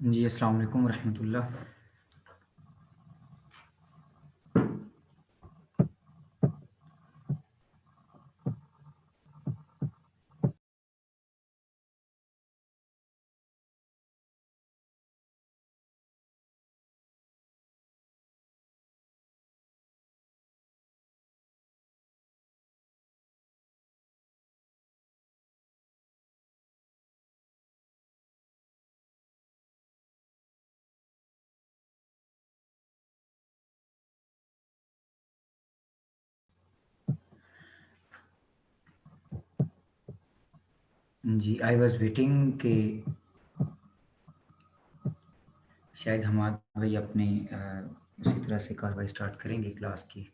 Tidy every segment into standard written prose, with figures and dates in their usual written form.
जी, अस्सलाम वालेकुम रहमतुल्लाह। जी, आई वाज़ वेटिंग कि शायद हमाद भाई अपने उसी तरह से कार्रवाई स्टार्ट करेंगे क्लास की।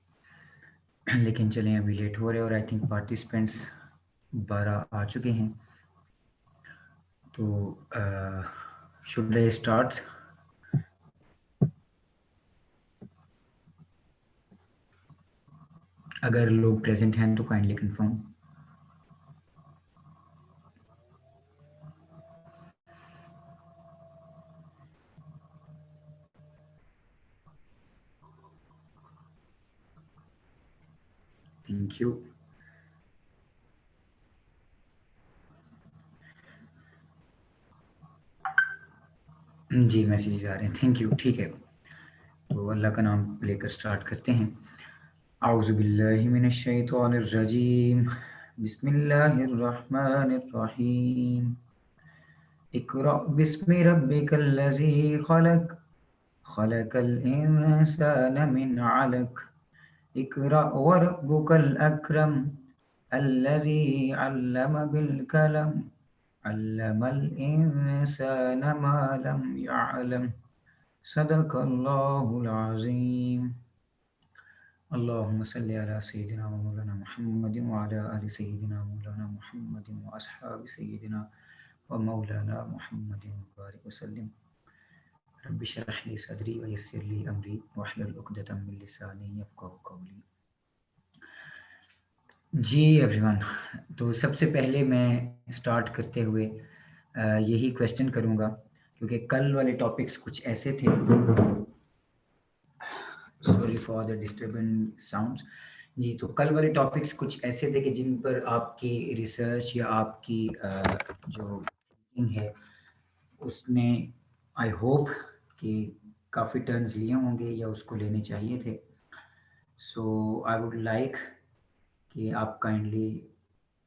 लेकिन चलें, अभी लेट हो रहे हैं और आई थिंक पार्टिसिपेंट्स 12 आ चुके हैं। तो शुड आई स्टार्ट? अगर लोग प्रेजेंट हैं तो काइंडली कंफर्म। Thank you. जी, मैसेज आ रहे हैं, थैंक यू। ठीक है, तो अल्लाह का नाम लेकर स्टार्ट करते हैं। औज़ु बिल्लाहि मिनश शैतानिर रजीम, बिस्मिल्लाहिर रहमानिर रहीम। इक़रा बिस्मि रब्बिकल लज़ी ख़लक़, ख़लक़ल इंसाना मिन अलक़। इक़रा व रब्बुकल अकरम, अल्लज़ी अल्लम बिल कलम, अल्लमल इंसाना मा लम यअलम। सदक़ल्लाहुल अज़ीम। अल्लाहुम्मा सल्लि अला सय्यिदिना व मौलाना मुहम्मदिन व अला आलि सय्यिदिना मौलाना मुहम्मदिन व अस्हाबि सय्यिदिना व मौलाना मुहम्मदिन व बारिक व सल्लिम। रब्बि इश्रह ली सदरी व यस्सिर ली अमरी वहलुल उक़दतम मिन लिसानी यफ़क़हू क़ौली। जी एवरीवन, तो सबसे पहले मैं स्टार्ट करते हुए यही क्वेश्चन करूँगा, क्योंकि कल वाले टॉपिक्स कुछ ऐसे थे। Sorry for the disturbing sounds. जी, तो कल वाले टॉपिक्स कुछ ऐसे थे कि जिन पर आपकी रिसर्च या आपकी जो थिंकिंग है उसने, आई होप कि काफ़ी टर्न्स लिए होंगे या उसको लेने चाहिए थे। सो आई वुड लाइक कि आप काइंडली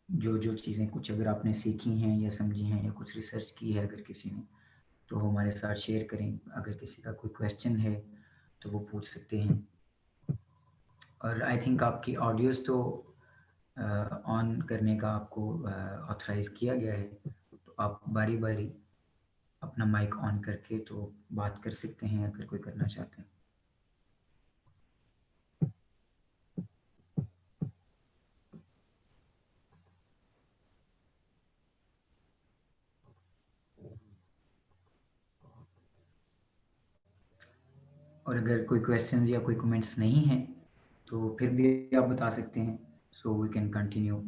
जो जो चीज़ें कुछ अगर आपने सीखी हैं या समझी हैं या कुछ रिसर्च की है अगर किसी ने, तो हमारे साथ शेयर करें। अगर किसी का कोई क्वेश्चन है तो वो पूछ सकते हैं। और आई थिंक आपकी ऑडियोज़ तो ऑन करने का आपको ऑथराइज़ किया गया है, तो आप बारी-बारी अपना माइक ऑन करके तो बात कर सकते हैं अगर कोई करना चाहते हैं। और अगर कोई क्वेश्चंस या कोई कमेंट्स नहीं हैं, तो फिर भी आप बता सकते हैं, सो वी कैन कंटिन्यू।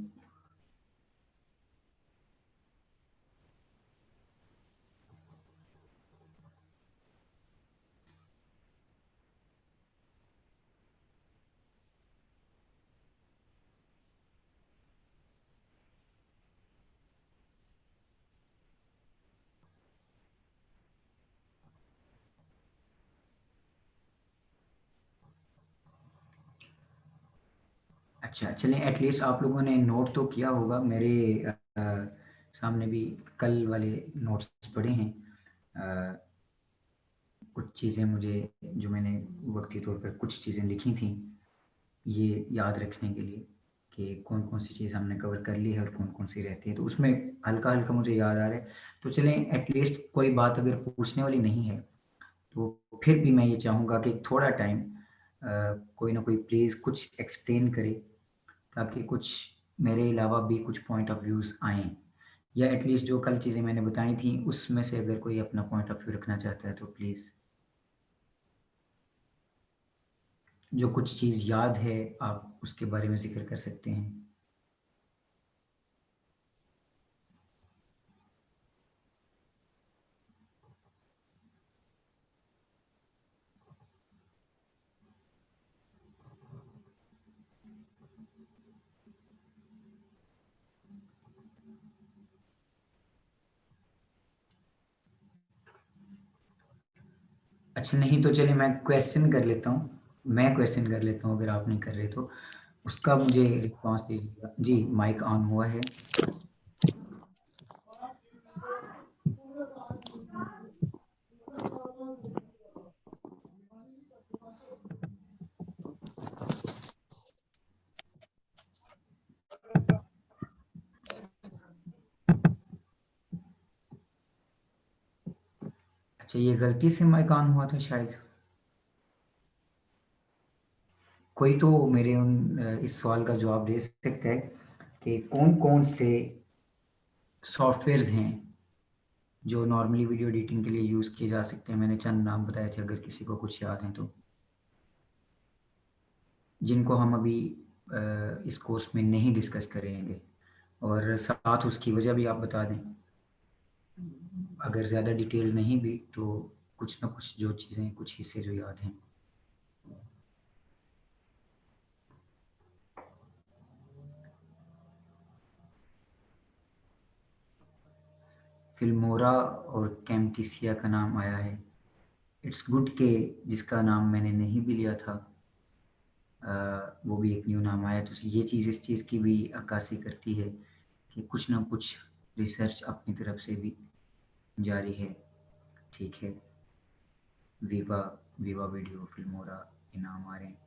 अच्छा, चलें, एटलीस्ट आप लोगों ने नोट तो किया होगा। मेरे सामने भी कल वाले नोट्स पड़े हैं। कुछ चीज़ें मुझे, जो मैंने वक्ती तौर पर कुछ चीज़ें लिखी थी ये याद रखने के लिए कि कौन-कौन सी चीज़ हमने कवर कर ली है और कौन-कौन सी रहती है, तो उसमें हल्का-हल्का मुझे याद आ रहा है। तो चलें, एटलीस्ट कोई बात अगर पूछने वाली नहीं है, तो फिर भी मैं ये चाहूँगा कि थोड़ा टाइम कोई ना कोई प्लीज़ कुछ एक्सप्लेन करे, ताकि कुछ मेरे अलावा भी कुछ पॉइंट ऑफ व्यूज़ आएँ, या एटलीस्ट जो कल चीज़ें मैंने बताई थी उसमें से अगर कोई अपना पॉइंट ऑफ व्यू रखना चाहता है तो प्लीज़। जो कुछ चीज़ याद है आप उसके बारे में ज़िक्र कर सकते हैं। अच्छा नहीं तो चलिए मैं क्वेश्चन कर लेता हूँ, अगर आप नहीं कर रहे तो उसका मुझे रिस्पांस दीजिएगा। जी माइक ऑन हुआ है। अच्छा ये गलती से माइक ऑन हुआ था शायद। कोई तो मेरे इस सवाल का जवाब दे सकता है कि कौन कौन से सॉफ्टवेयर्स हैं जो नॉर्मली वीडियो एडिटिंग के लिए यूज़ किए जा सकते हैं। मैंने चंद नाम बताए थे, अगर किसी को कुछ याद है तो, जिनको हम अभी इस कोर्स में नहीं डिस्कस करेंगे, और साथ उसकी वजह भी आप बता दें, अगर ज़्यादा डिटेल नहीं भी तो कुछ ना कुछ जो चीज़ें, कुछ हिस्से जो याद हैं। फिल्मोरा और कैम्टिसिया का नाम आया है। इट्स गुड के जिसका नाम मैंने नहीं भी लिया था, वो भी एक न्यू नाम आया, तो ये चीज़ इस चीज़ की भी अक्कासी करती है कि कुछ ना कुछ रिसर्च अपनी तरफ से भी जारी है। ठीक है, वीवा वीवा वीडियो फिल्मोरा के नाम आ रहे हैं।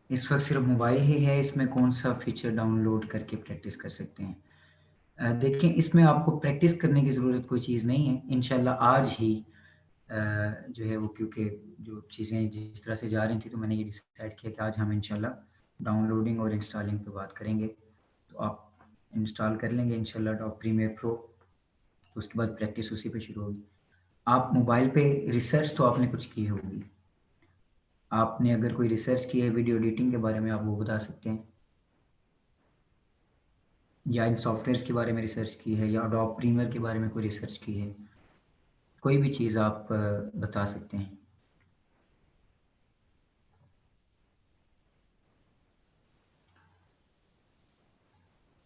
इस वक्त सिर्फ मोबाइल ही है, इसमें कौन सा फीचर डाउनलोड करके प्रैक्टिस कर सकते हैं? देखें, इसमें आपको प्रैक्टिस करने की ज़रूरत कोई चीज़ नहीं है। इंशाल्लाह आज ही जो है वो, क्योंकि जो चीज़ें जिस तरह से जा रही थी तो मैंने ये डिसाइड किया कि आज हम इंशाल्लाह डाउनलोडिंग और इंस्टॉलिंग पे बात करेंगे। तो आप इंस्टॉल कर लेंगे इंशाल्लाह डॉट प्रीमियर प्रो, तो उसके बाद प्रैक्टिस उसी पे शुरू होगी। आप मोबाइल पे रिसर्च तो आपने कुछ की होगी, आपने अगर कोई रिसर्च की है वीडियो एडिटिंग के बारे में, आप वो बता सकते हैं, या इन सॉफ्टवेयर्स के बारे में रिसर्च की है, या अडोब प्रीमियर के बारे में कोई रिसर्च की है, कोई भी चीज़ आप बता सकते हैं।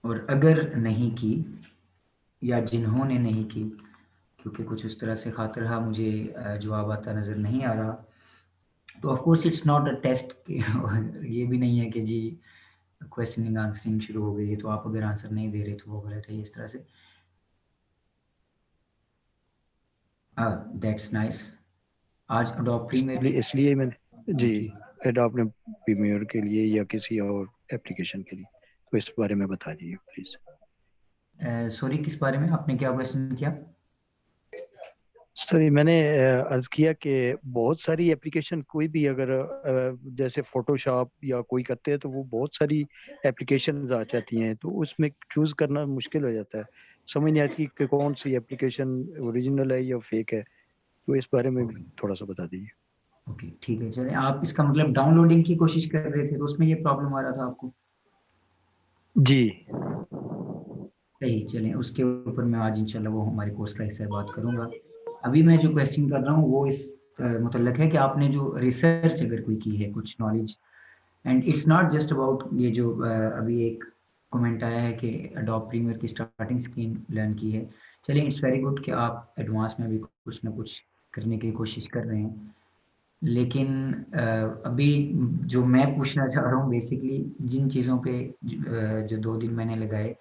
और अगर नहीं की, या जिन्होंने नहीं की, क्योंकि कुछ उस तरह से खातिरहा मुझे जवाब आता नज़र नहीं आ रहा, तो of course it's not a test. ये भी नहीं है कि जी क्वेश्चनिंग आंसरिंग शुरू हो गई है तो आप अगर आंसर नहीं दे रहे तो वो गलत है, इस तरह से। That's nice. आज अडोब प्रीमियर इसलिए की, इसलिए मैंने जी जी एडोब ने प्रीमियर के लिए या किसी और एप्लीकेशन के लिए, तो इस बारे में बता दीजिए प्लीज। सॉरी किस बारे में, आपने क्या क्वेश्चन किया? सर ये मैंने अर्ज किया कि बहुत सारी एप्लीकेशन, कोई भी अगर जैसे फोटोशॉप या कोई करते हैं तो वो बहुत सारी एप्लीकेशंस आ जाती हैं, तो उसमें चूज करना मुश्किल हो जाता है। समझ नहीं आती कि कौन सी एप्लीकेशन ओरिजिनल है या फेक है, तो इस बारे में भी ओके थोड़ा सा बता दीजिए। ओके ठीक है, चलिए आप इसका मतलब डाउनलोडिंग की कोशिश कर रहे थे तो उसमें ये प्रॉब्लम आ रहा था आपको? जी सही, चलें उसके ऊपर मैं आज इंशाल्लाह वो हमारे कोर्स का हिस्सा है, बात करूंगा। अभी मैं जो क्वेश्चन कर रहा हूँ वो इस मुतल्लक है कि आपने जो रिसर्च अगर कोई की है, कुछ knowledge, and it's not just about ये जो अभी एक कमेंट आया है कि अडोब प्रीमियर की स्टार्टिंग स्क्रीन लर्न की है। चलिए इट्स वेरी गुड कि आप एडवांस में भी कुछ ना कुछ करने की कोशिश कर रहे हैं, लेकिन अभी जो मैं पूछना चाह रहा हूँ बेसिकली जिन चीज़ों पे जो 2 दिन मैंने लगाए,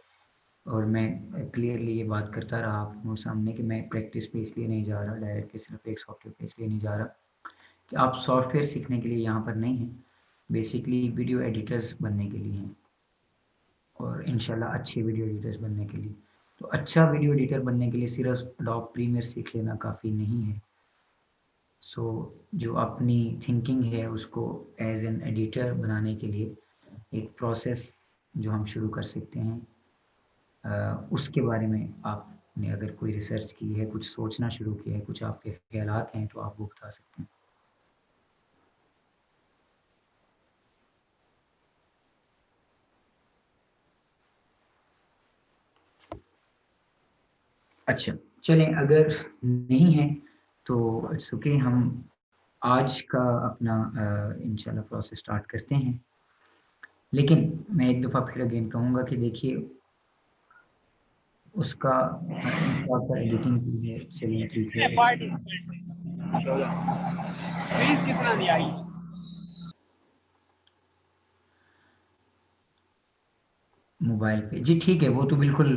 और मैं क्लियरली ये बात करता रहा आपको सामने कि मैं प्रैक्टिस पे इसलिए नहीं जा रहा डायरेक्ट के सिर्फ एक सॉफ्टवेयर पे इसलिए नहीं जा रहा कि आप सॉफ्टवेयर सीखने के लिए यहाँ पर नहीं हैं, बेसिकली वीडियो एडिटर्स बनने के लिए हैं, और इंशाल्लाह अच्छे वीडियो एडिटर्स बनने के लिए। तो अच्छा वीडियो एडिटर बनने के लिए सिर्फ अडोब प्रीमियर सीख लेना काफ़ी नहीं है। सो जो अपनी थिंकिंग है उसको एज एन एडिटर बनाने के लिए एक प्रोसेस जो हम शुरू कर सकते हैं, उसके बारे में आपने अगर कोई रिसर्च की है, कुछ सोचना शुरू किया है, कुछ आपके ख़्यालात हैं तो आप वो बता सकते हैं। अच्छा, चलें अगर नहीं है तो इट्स ओके, हम आज का अपना इंशाल्लाह प्रोसेस स्टार्ट करते हैं। लेकिन मैं एक दफ़ा फिर अगेन कहूँगा कि देखिए, उसका प्रॉपर एडिटिंग की है, चलिए ठीक है। फीस कितना दिया आई? मोबाइल पे जी ठीक है, वो तो बिल्कुल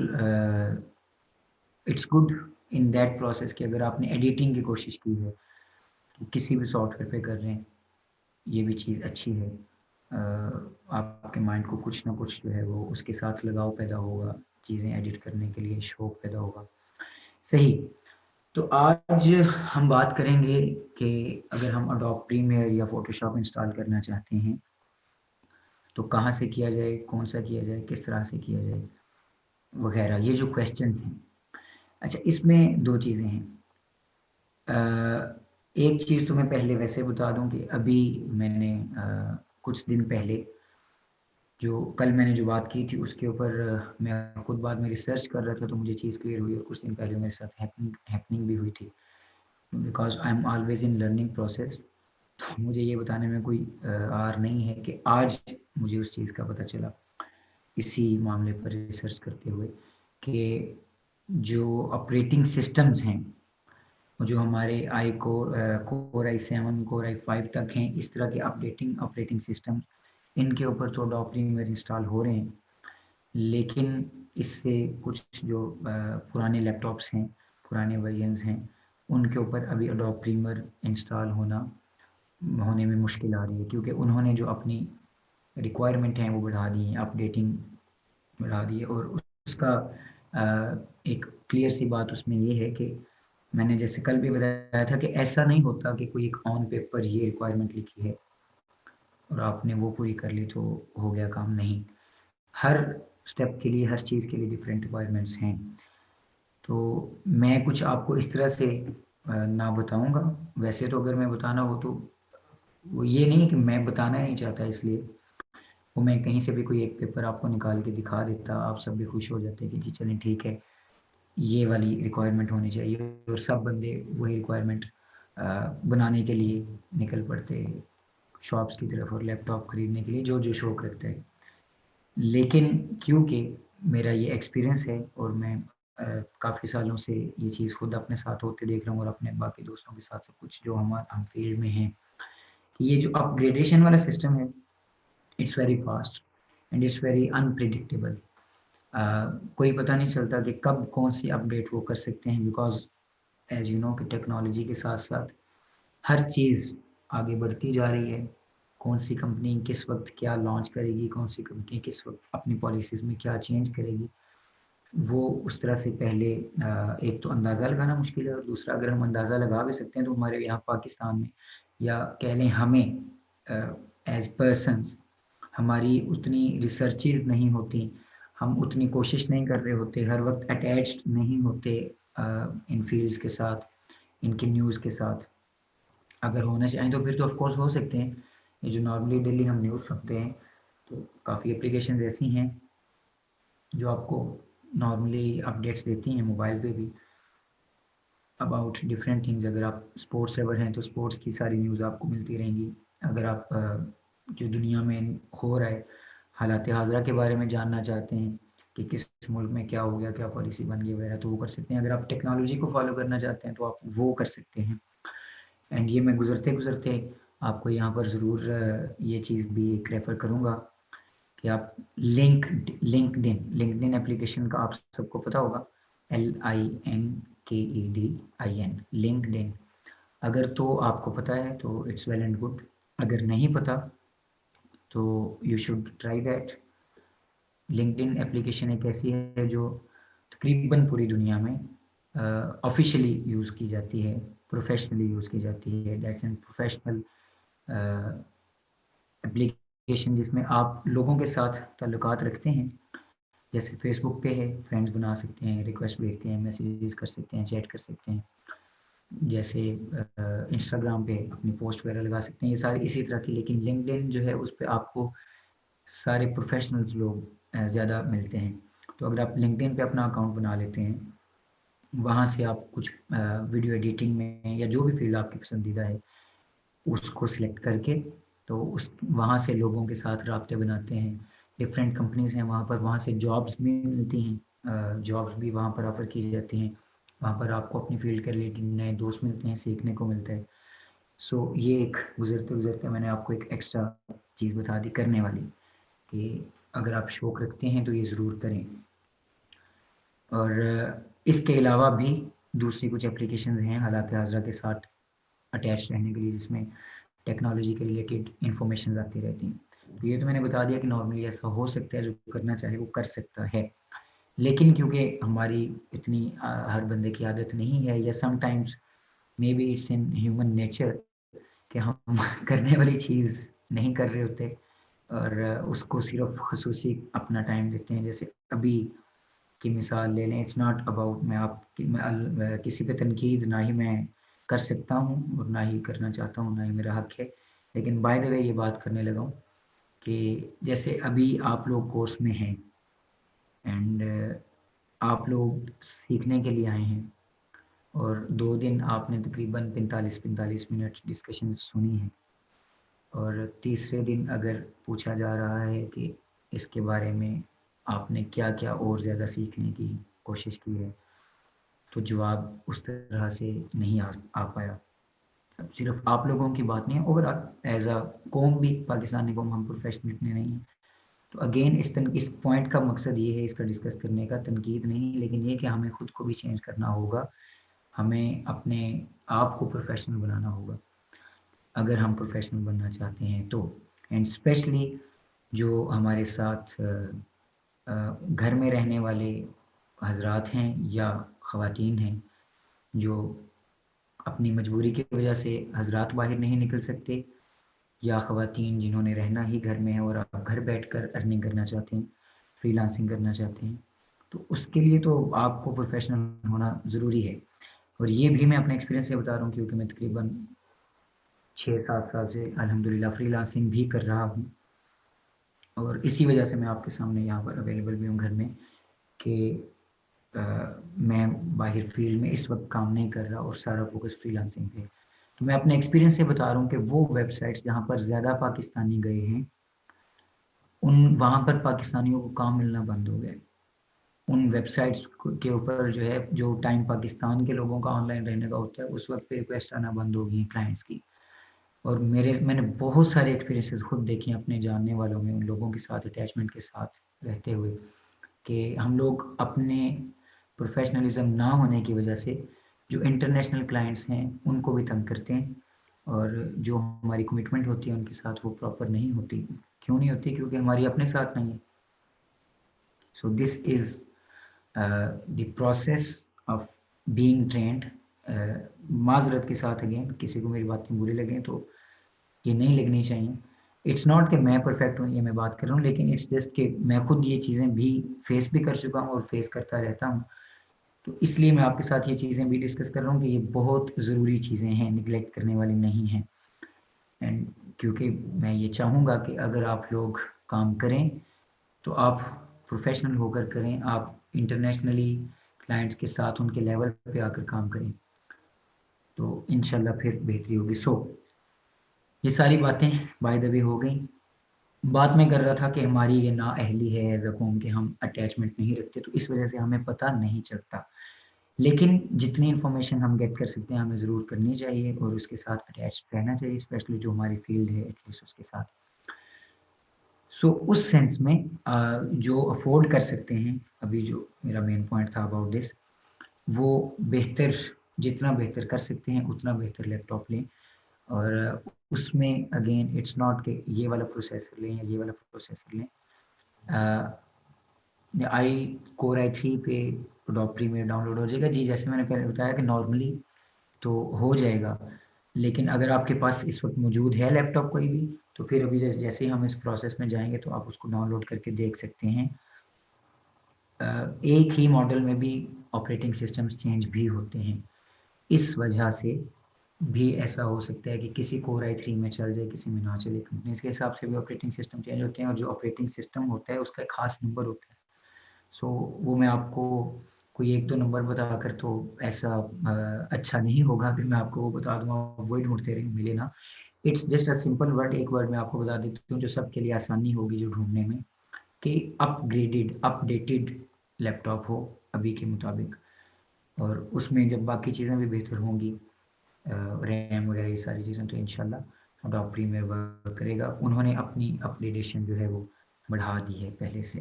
it's good in that process कि अगर आपने एडिटिंग की कोशिश की है तो किसी भी सॉफ्टवेयर पे कर रहे हैं, ये भी चीज़ अच्छी है। आपके माइंड को कुछ ना कुछ जो है वो उसके साथ लगाव पैदा होगा, चीज़ें एडिट करने के लिए शौक पैदा होगा। सही। तो आज हम बात करेंगे कि अगर हम एडोब प्रीमियर या फ़ोटोशॉप इंस्टॉल करना चाहते हैं, तो कहाँ से किया जाए, कौन-सा किया जाए, किस तरह से किया जाए, वगैरह ये जो क्वेश्चन्स हैं। अच्छा, इसमें 2 चीज़ें हैं। एक चीज़ तो मैं पहले वैसे बता दूँ कि अभी मैंने कुछ दिन पहले जो कल मैंने जो बात की थी उसके ऊपर मैं खुद बाद में रिसर्च कर रहा था, तो मुझे चीज़ क्लियर हुई और कुछ दिन पहले मेरे साथ हैपनिंग भी हुई थी। Because I am always in learning process. तो मुझे ये बताने में कोई आर नहीं है कि आज मुझे उस चीज़ का पता चला, इसी मामले पर रिसर्च करते हुए, कि जो ऑपरेटिंग सिस्टम्स हैं, जो हमारे कोर i7, कोर i5 तक हैं, इस तरह के ऑपरेटिंग सिस्टम, इनके ऊपर तो एडोब प्रीमियर इंस्टॉल हो रहे हैं। लेकिन इससे कुछ जो पुराने लैपटॉप्स हैं, पुराने वर्जन्स हैं, उनके ऊपर अभी एडोब प्रीमियर इंस्टॉल होने में मुश्किल आ रही है, क्योंकि उन्होंने जो अपनी रिक्वायरमेंट हैं वो बढ़ा दी हैं, अपडेटिंग बढ़ा दी है। और उसका एक क्लियर सी बात उसमें ये है कि मैंने जैसे कल भी बताया था कि ऐसा नहीं होता कि कोई एक ऑन पेपर ये रिक्वायरमेंट लिखी है और आपने वो पूरी कर ली तो हो गया काम, नहीं। हर स्टेप के लिए, हर चीज़ के लिए डिफरेंट रिक्वायरमेंट्स हैं। तो मैं कुछ आपको इस तरह से ना बताऊँगा। वैसे तो अगर मैं बताना हो तो वो ये नहीं है कि मैं बताना नहीं चाहता इसलिए, वो मैं कहीं से भी कोई एक पेपर आपको निकाल के दिखा देता, आप सब भी खुश हो जाते कि जी चलें ठीक है, ये वाली रिक्वायरमेंट होनी चाहिए, और सब बंदे वही रिक्वायरमेंट बनाने के लिए निकल पड़ते शॉप्स की तरफ और लैपटॉप खरीदने के लिए जो शौक रखता है। लेकिन क्योंकि मेरा ये एक्सपीरियंस है और मैं काफ़ी सालों से ये चीज़ खुद अपने साथ होते देख रहा हूँ और अपने बाकी दोस्तों के साथ सब कुछ जो हम फील्ड में हैं, कि ये जो अपग्रेडेशन वाला सिस्टम है, it's very fast and it's very unpredictable. कोई पता नहीं चलता कि कब कौन सी अपडेट वो कर सकते हैं, बिकॉज़ एज़ यू नो कि टेक्नोलॉजी के साथ-साथ हर चीज़ आगे बढ़ती जा रही है। कौन सी कंपनी किस वक़्त क्या लॉन्च करेगी, कौन सी कंपनी किस वक़्त अपनी पॉलिसीज़ में क्या चेंज करेगी, वो उस तरह से पहले एक तो अंदाज़ा लगाना मुश्किल है, और दूसरा अगर हम अंदाज़ा लगा भी सकते हैं तो हमारे यहाँ पाकिस्तान में, या कह लें हमें एज़ पर्सन्स, हमारी उतनी रिसर्चेज़ नहीं होती, हम उतनी कोशिश नहीं कर रहे होते, हर वक़्त अटैच्ड नहीं होते इन फ़ील्ड्स के साथ, इनकी न्यूज़ के साथ। अगर होना चाहें तो फिर तो ऑफ़ कोर्स हो सकते हैं। ये जो नॉर्मली डेली हम न्यूज़ सुनते हैं, तो काफ़ी एप्लीकेशंस ऐसी हैं जो आपको नॉर्मली अपडेट्स देती हैं मोबाइल पे भी अबाउट डिफरेंट थिंग्स। अगर आप स्पोर्ट्स लवर हैं तो स्पोर्ट्स की सारी न्यूज़ आपको मिलती रहेंगी। अगर आप जो दुनिया में हो रहा है, हालात हाज़िरा के बारे में जानना चाहते हैं कि किस मुल्क में क्या हो गया, क्या पॉलिसी बन गई वगैरह, तो वो कर सकते हैं। अगर आप टेक्नोलॉजी को फ़ॉलो करना चाहते हैं तो आप वो कर सकते हैं। एंड ये मैं गुज़रते-गुज़रते आपको यहाँ पर ज़रूर ये चीज़ भी एक रेफ़र करूँगा कि आप लिंक्डइन एप्लीकेशन का आप सबको पता होगा, LINKEDIN, लिंक्डइन। अगर तो आपको पता है तो इट्स वेल एंड गुड, अगर नहीं पता तो you should try that. LinkedIn application एक ऐसी है जो तकरीबन पूरी दुनिया में ऑफ़िशियली यूज़ की जाती है, प्रोफ़ेशनली यूज़ की जाती है। दैट्स एन प्रोफ़ेशनल एप्लीकेशन जिसमें आप लोगों के साथ ताल्लुकात रखते हैं। जैसे फ़ेसबुक पे है, फ्रेंड्स बना सकते हैं, रिक्वेस्ट भेजते हैं, मैसेजेस कर सकते हैं, चैट कर सकते हैं। जैसे इंस्टाग्राम पे अपनी पोस्ट वगैरह लगा सकते हैं, ये सारी इसी तरह की। लेकिन लिंक्डइन जो है उस पे आपको सारे प्रोफ़ेशनल्स लोग ज़्यादा मिलते हैं। तो अगर आप लिंक्डइन पे अपना अकाउंट बना लेते हैं, वहाँ से आप कुछ वीडियो एडिटिंग में या जो भी फ़ील्ड आपकी पसंदीदा है, उसको सिलेक्ट करके तो उस वहाँ से लोगों के साथ राब्ते बनाते हैं। डिफरेंट कंपनीज़ हैं वहाँ पर, वहाँ से जॉब्स भी मिलती हैं। जॉब्स भी वहाँ पर ऑफर की जाती हैं, वहाँ पर आपको अपनी फील्ड के रिलेटेड नए दोस्त मिलते हैं, सीखने को मिलता है। सो ये एक गुजरते गुजरते मैंने आपको एक एक्स्ट्रा चीज़ बता दी करने वाली, कि अगर आप शौक रखते हैं तो ये ज़रूर करें। और इसके अलावा भी दूसरी कुछ एप्लीकेशन हैं हालात हाज़िरा के साथ अटैच रहने के लिए, जिसमें टेक्नोलॉजी के रिलेटेड इंफॉर्मेशन आती रहती हैं। तो ये तो मैंने बता दिया कि नॉर्मली ऐसा हो सकता है, जो करना चाहे वो कर सकता है। लेकिन क्योंकि हमारी इतनी हर बंदे की आदत नहीं है, या sometimes may be it's in human nature कि हम करने वाली चीज़ नहीं कर रहे होते और उसको सिर्फ खसूसी अपना टाइम देते हैं। जैसे अभी की मिसाल ले लें, इट्स नॉट अबाउट मैं किसी पे तनकीद ना ही मैं कर सकता हूँ और ना ही करना चाहता हूँ, ना ही मेरा हक है। लेकिन बाय द वे ये बात करने लगा हूँ कि जैसे अभी आप लोग कोर्स में हैं एंड आप लोग सीखने के लिए आए हैं और 2 दिन आपने तकरीबन 45 मिनट डिस्कशन सुनी है, और तीसरे दिन अगर पूछा जा रहा है कि इसके बारे में आपने क्या-क्या और ज़्यादा सीखने की कोशिश की है, तो जवाब उस तरह से नहीं आ पाया। अब सिर्फ आप लोगों की बात नहीं है, ओवरऑल एज़ अ कौम भी, पाकिस्तानी कौम, हम प्रोफेशनल इतने नहीं हैं। तो अगेन इस पॉइंट का मकसद ये है इसका डिस्कस करने का, तनकीद नहीं, लेकिन ये कि हमें खुद को भी चेंज करना होगा, हमें अपने आप को प्रोफेशनल बनाना होगा अगर हम प्रोफेशनल बनना चाहते हैं तो। एंड स्पेशली जो हमारे साथ घर में रहने वाले हजरात हैं या ख़वातीन हैं, जो अपनी मजबूरी की वजह से हजरात बाहर नहीं निकल सकते, या ख़वातीन जिन्होंने रहना ही घर में है और आप घर बैठकर अर्निंग करना चाहते हैं, फ्रीलांसिंग करना चाहते हैं, तो उसके लिए तो आपको प्रोफेशनल होना ज़रूरी है। और ये भी मैं अपने एक्सपीरियंस से बता रहा हूँ, क्योंकि मैं तकरीबन 6-7 साल से अल्हम्दुलिल्लाह फ्रीलांसिंग भी कर रहा हूँ, और इसी वजह से मैं आपके सामने यहाँ पर अवेलेबल भी हूँ घर में, कि मैं बाहर फील्ड में इस वक्त काम नहीं कर रहा और सारा फोकस फ्रीलांसिंग पे है। तो मैं अपने एक्सपीरियंस से बता रहा हूँ कि वो वेबसाइट्स जहाँ पर ज़्यादा पाकिस्तानी गए हैं, वहाँ पर पाकिस्तानियों को काम मिलना बंद हो गया। उन वेबसाइट्स के ऊपर जो है, जो टाइम पाकिस्तान के लोगों का ऑनलाइन रहने का होता है, उस वक्त पे रिक्वेस्ट आना बंद हो गई क्लाइंट्स की। और मैंने बहुत सारे एक्सपीरियंसेस खुद देखे हैं अपने जानने वालों में, उन लोगों के साथ अटैचमेंट के साथ रहते हुए, कि हम लोग अपने प्रोफेशनलिज्म ना होने की वजह से जो इंटरनेशनल क्लाइंट्स हैं उनको भी तंग करते हैं, और जो हमारी कमिटमेंट होती है उनके साथ वो प्रॉपर नहीं होती। क्यों नहीं होती? क्योंकि हमारी अपने साथ नहीं है। So this is the process of being trained. माजरत के साथ अगेन, किसी को मेरी बातें बुरी लगें तो ये नहीं लगनी चाहिए। इट्स नॉट कि मैं परफेक्ट हूँ, ये मैं बात कर रहा हूँ, लेकिन इट्स जस्ट कि मैं खुद ये चीज़ें भी फेस भी कर चुका हूँ और फेस करता रहता हूँ। तो इसलिए मैं आपके साथ ये चीज़ें भी डिस्कस कर रहा हूँ कि ये बहुत ज़रूरी चीज़ें हैं, निगलेक्ट करने वाली नहीं हैं। एंड क्योंकि मैं ये चाहूँगा कि अगर आप लोग काम करें तो आप प्रोफेशनल होकर करें, आप इंटरनेशनली क्लाइंट्स के साथ उनके लेवल पे आकर काम करें, तो इंशाल्लाह फिर बेहतरी होगी। सो ये सारी बातें बाय द वे हो गई। बात मैं कर रहा था कि हमारी ये नाअहली है एज़ अ कौम, कि हम अटैचमेंट नहीं रखते, तो इस वजह से हमें पता नहीं चलता। लेकिन जितनी इन्फॉर्मेशन हम गेट कर सकते हैं हमें ज़रूर करनी चाहिए, और उसके साथ अटैच्ड रहना चाहिए, स्पेशली जो हमारी फील्ड है एटलीस्ट उसके साथ। सो उस सेंस में जो अफोर्ड कर सकते हैं, अभी जो मेरा मेन पॉइंट था अबाउट दिस, वो बेहतर, जितना बेहतर कर सकते हैं उतना बेहतर लैपटॉप लें। और उसमें अगेन इट्स नॉट कि ये वाला प्रोसेसर लें या ये वाला प्रोसेसर लें। कोर i3 पे अडोप्ट में डाउनलोड हो जाएगा जी, जैसे मैंने पहले बताया कि नॉर्मली तो हो जाएगा। लेकिन अगर आपके पास इस वक्त मौजूद है लैपटॉप कोई भी, तो फिर अभी जैसे ही हम इस प्रोसेस में जाएंगे तो आप उसको डाउनलोड करके देख सकते हैं। एक ही मॉडल में भी ऑपरेटिंग सिस्टम्स चेंज भी होते हैं, इस वजह से भी ऐसा हो सकता है कि किसी कोर i3 में चल जाए, किसी में ना चले। कंपनीज के हिसाब से भी ऑपरेटिंग सिस्टम चेंज होते हैं, और जो ऑपरेटिंग सिस्टम होता है उसका एक खास नंबर होता है। सो वो मैं आपको कोई 1-2 नंबर बताकर तो ऐसा अच्छा नहीं होगा कि मैं आपको वो बता दूँगा, वही ढूँढते रहें, मिले ना। It's just a simple word, एक वर्ड मैं आपको बता देती हूँ जो सबके लिए आसानी होगी जो ढूँढने में, कि अपग्रेडेड, अपडेटेड लैपटॉप हो अभी के मुताबिक, और उसमें जब बाकी चीज़ें भी बेहतर होंगी, रैम वगैरह ये सारी चीज़ें, तो इंशाल्लाह अडोब प्रीमियर वर्क करेगा। उन्होंने अपनी अपग्रेडेशन जो है वो बढ़ा दी है पहले से।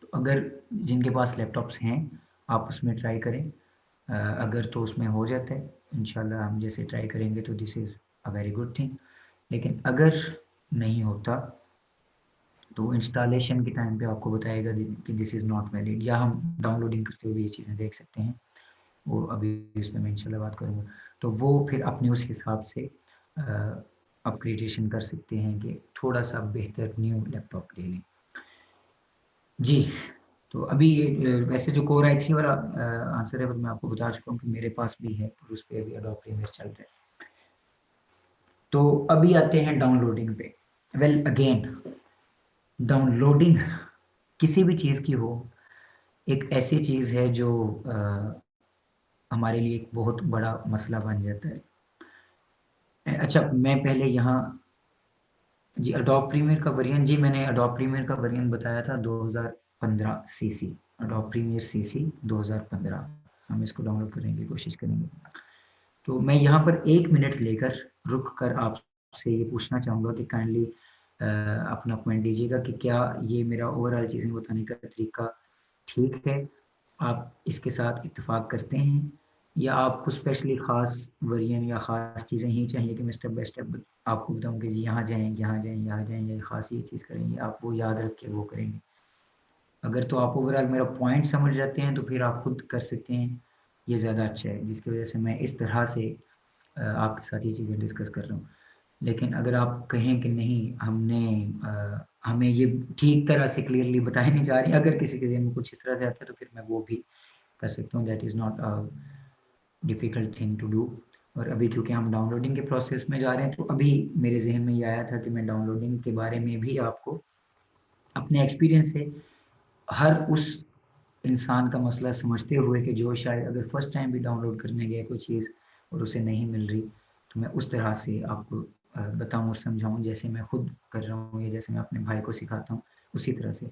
तो अगर जिनके पास लैपटॉप्स हैं आप उसमें ट्राई करें, अगर तो उसमें हो जाता है इंशाल्लाह हम जैसे ट्राई करेंगे तो this is a very good thing. लेकिन अगर नहीं होता तो इंस्टॉलेशन के टाइम पे आपको बताएगा कि दिस इज़ नॉट वैलिड, या हम डाउनलोडिंग करते हुए ये चीज़ें देख सकते हैं। वो अभी इसमें मैं इंशाल्लाह बात करूँगा। तो वो फिर अपने उस हिसाब से अपग्रेडेशन कर सकते हैं कि थोड़ा सा बेहतर न्यू लैपटॉप ले लें। जी, तो अभी वैसे जो कोर i3 वाला आंसर है वो मैं आपको बता चुका हूँ कि मेरे पास भी है और उस पे अभी अडोब प्रीमियर चल रहा है। तो अभी आते हैं डाउनलोडिंग पे। वेल अगेन, डाउनलोडिंग किसी भी चीज़ की हो, एक ऐसी चीज़ है जो हमारे लिए एक बहुत बड़ा मसला बन जाता है। अच्छा, मैं पहले यहाँ जी अडोब प्रीमियर का वेरिएंट, जी मैंने अडोब प्रीमियर का वेरिएंट बताया था 2015 सीसी, अडोब प्रीमियर सीसी 2015। हम इसको डाउनलोड करने की कोशिश करेंगे। तो मैं यहाँ पर 1 मिनट लेकर रुक कर आपसे ये पूछना चाहूँगा कि काइंडली अपना पॉइंट दीजिएगा कि क्या ये मेरा ओवरऑल चीज़ें बताने का तरीका ठीक है, आप इसके साथ इत्तेफाक करते हैं, या आपको स्पेशली ख़ास वेरिएंट या ख़ास चीज़ें ही चाहिए कि मैं स्टेप बाय स्टेप आपको बताऊँ कि जी यहाँ जाएँ, यहाँ जाएँ, यहाँ जाएँ, ये ख़ास ये चीज़ करेंगे, आप वो याद रख के वो करेंगे। अगर तो आप ओवरऑल मेरा पॉइंट समझ जाते हैं तो फिर आप खुद कर सकते हैं, ये ज़्यादा अच्छा है, जिसकी वजह से मैं इस तरह से आपके साथ ये चीज़ें डिस्कस कर रहा हूँ। लेकिन अगर आप कहें कि नहीं हमें ये ठीक तरह से क्लियरली बताई नहीं जा रही, अगर किसी के ज़हन में कुछ इस तरह से आता है तो फिर मैं वो भी कर सकता हूँ, that is not a difficult thing to do. और अभी क्योंकि हम डाउनलोडिंग के प्रोसेस में जा रहे हैं तो अभी मेरे ज़हन में ये आया था कि मैं डाउनलोडिंग के बारे में भी आपको अपने एक्सपीरियंस से, हर उस इंसान का मसला समझते हुए कि जो शायद अगर फर्स्ट टाइम भी डाउनलोड करने गया कोई चीज़ और उसे नहीं मिल रही, तो मैं उस तरह से आपको बताऊँ और समझाऊँ जैसे मैं खुद कर रहा हूँ या जैसे मैं अपने भाई को सिखाता हूँ उसी तरह से।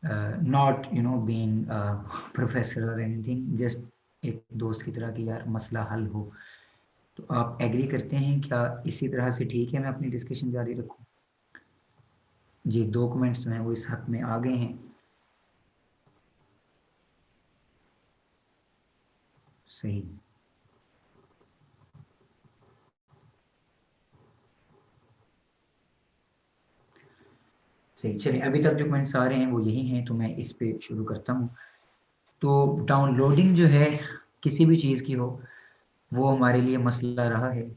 Not you know being professor और एनीथिंग, जस्ट एक दोस्त की तरह कि यार मसला हल हो। तो आप एग्री करते हैं क्या इसी तरह से ठीक है मैं अपनी डिस्कशन जारी रखूँ? जी, 2 कमेंट्स जो हैं वो इस हक़ में आ गए हैं। सही। सही, चलिए अभी तक जो कमेंट्स आ रहे हैं वो यही हैं, तो मैं इस पे शुरू करता हूँ। तो डाउनलोडिंग जो है किसी भी चीज़ की हो, वो हमारे लिए मसला रहा है।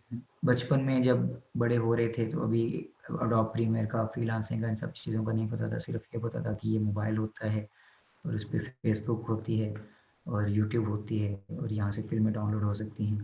बचपन में जब बड़े हो रहे थे तो अभी अडोब प्रीमियर का, फ्रीलांसिंग का, इन सब चीज़ों का नहीं पता था, सिर्फ ये पता था कि ये मोबाइल होता है और उस पे फेसबुक होती है और यूट्यूब होती है और यहाँ से फ़िल्में डाउनलोड हो सकती हैं।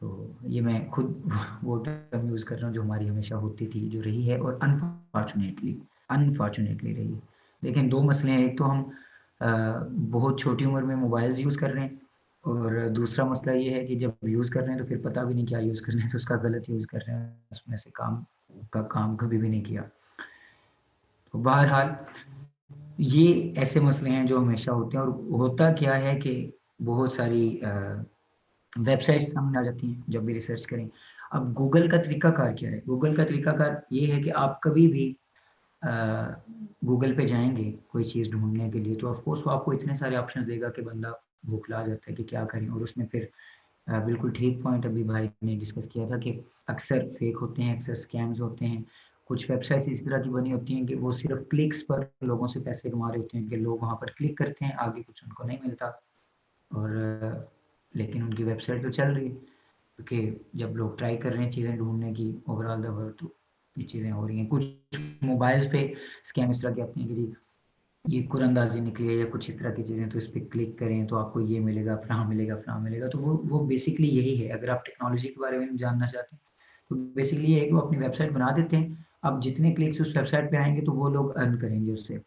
तो ये मैं खुद वो टर्म यूज़ कर रहा हूँ जो हमारी हमेशा होती थी, जो रही है और अनफॉर्चुनेटली रही है। लेकिन 2 मसले हैं, एक तो हम बहुत छोटी उम्र में मोबाइल्स यूज़ कर रहे हैं और दूसरा मसला ये है कि जब यूज़ कर रहे हैं तो फिर पता भी नहीं क्या यूज़ कर रहे हैं, तो उसका गलत यूज़ कर रहे हैं, उसमें से काम कभी भी नहीं किया। तो बहरहाल ये ऐसे मसले हैं जो हमेशा होते हैं, और होता क्या है कि बहुत सारी वेबसाइट्स सामने आ जाती हैं जब भी रिसर्च करें। अब गूगल का तरीकाकार क्या है? गूगल का तरीकाकार ये है कि आप कभी भी अ, गूगल पे जाएँगे कोई चीज़ ढूँढने के लिए तो ऑफ़ कोर्स वो आपको इतने सारे ऑप्शंस देगा कि बंदा बौखला जाता है कि क्या करें, और उसमें फिर बिल्कुल ठीक पॉइंट अभी भाई ने डिस्कस किया था कि अक्सर फेक होते हैं, अक्सर स्कैम्स होते हैं। कुछ वेबसाइट्स इस तरह की बनी होती हैं कि वो सिर्फ़ क्लिक्स पर लोगों से पैसे कमा रहे होते हैं कि लोग वहाँ पर क्लिक करते हैं, आगे कुछ उनको नहीं मिलता, और लेकिन उनकी वेबसाइट तो चल रही है, क्योंकि जब लोग ट्राई कर रहे हैं चीज़ें ढूँढने की ओवरऑल द वर्ल्ड, तो ये चीज़ें हो रही हैं। कुछ मोबाइल्स पे स्कैम इस तरह के आते हैं कि जी ये कुरंदाज़ी निकली है या कुछ इस तरह की चीज़ें, तो इस पे क्लिक करें तो आपको ये मिलेगा, फलाँ मिलेगा, फलाँ मिलेगा। तो वो बेसिकली यही है। अगर आप टेक्नोलॉजी के बारे में जानना चाहते हैं, तो बेसिकली ये है कि वो अपनी वेबसाइट बना देते हैं। अब जितने क्लिक्स उस वेबसाइट पे आएँगे तो वो लोग अर्न करेंगे उससे।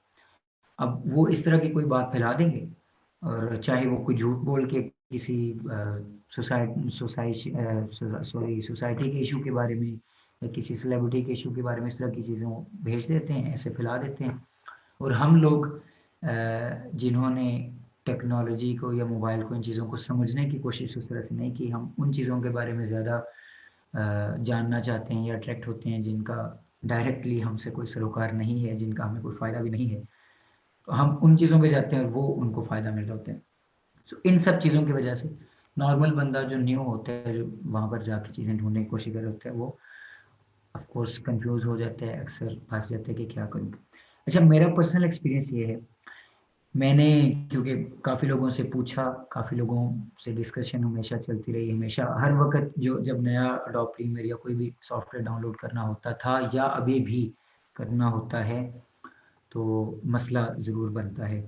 अब वो इस तरह की कोई बात फैला देंगे, और चाहे वो कोई झूठ बोल के किसी सोसाइटी के इशू के बारे में या किसी सेलिब्रिटी के इशू के बारे में इस तरह की चीज़ें वो भेज देते हैं, ऐसे फैला देते हैं, और हम लोग जिन्होंने टेक्नोलॉजी को या मोबाइल को, इन चीज़ों को समझने की कोशिश उस तरह से नहीं की। हम उन चीज़ों के बारे में ज़्यादा जानना चाहते हैं या अट्रैक्ट होते हैं जिनका डायरेक्टली हमसे कोई सरोकार नहीं है, जिनका हमें कोई फ़ायदा भी नहीं है, तो हम उन चीज़ों पे जाते हैं और वो उनको फ़ायदा मिल रहा होता है। सो इन सब चीज़ों की वजह से नॉर्मल बंदा जो न्यू होता है, जो वहाँ पर जाके चीज़ें ढूंढने की कोशिश कर रहा होता है, वो ऑफ कोर्स कंफ्यूज हो जाता है, अक्सर फंस जाता है कि क्या करूँ। अच्छा, मेरा पर्सनल एक्सपीरियंस ये है, मैंने क्योंकि काफ़ी लोगों से पूछा, काफ़ी लोगों से डिस्कशन हमेशा चलती रही, हमेशा हर वक़्त जो जब नया अडोब प्रीमियर या कोई भी सॉफ्टवेयर डाउनलोड करना होता था या अभी भी करना होता है, तो मसला ज़रूर बनता है।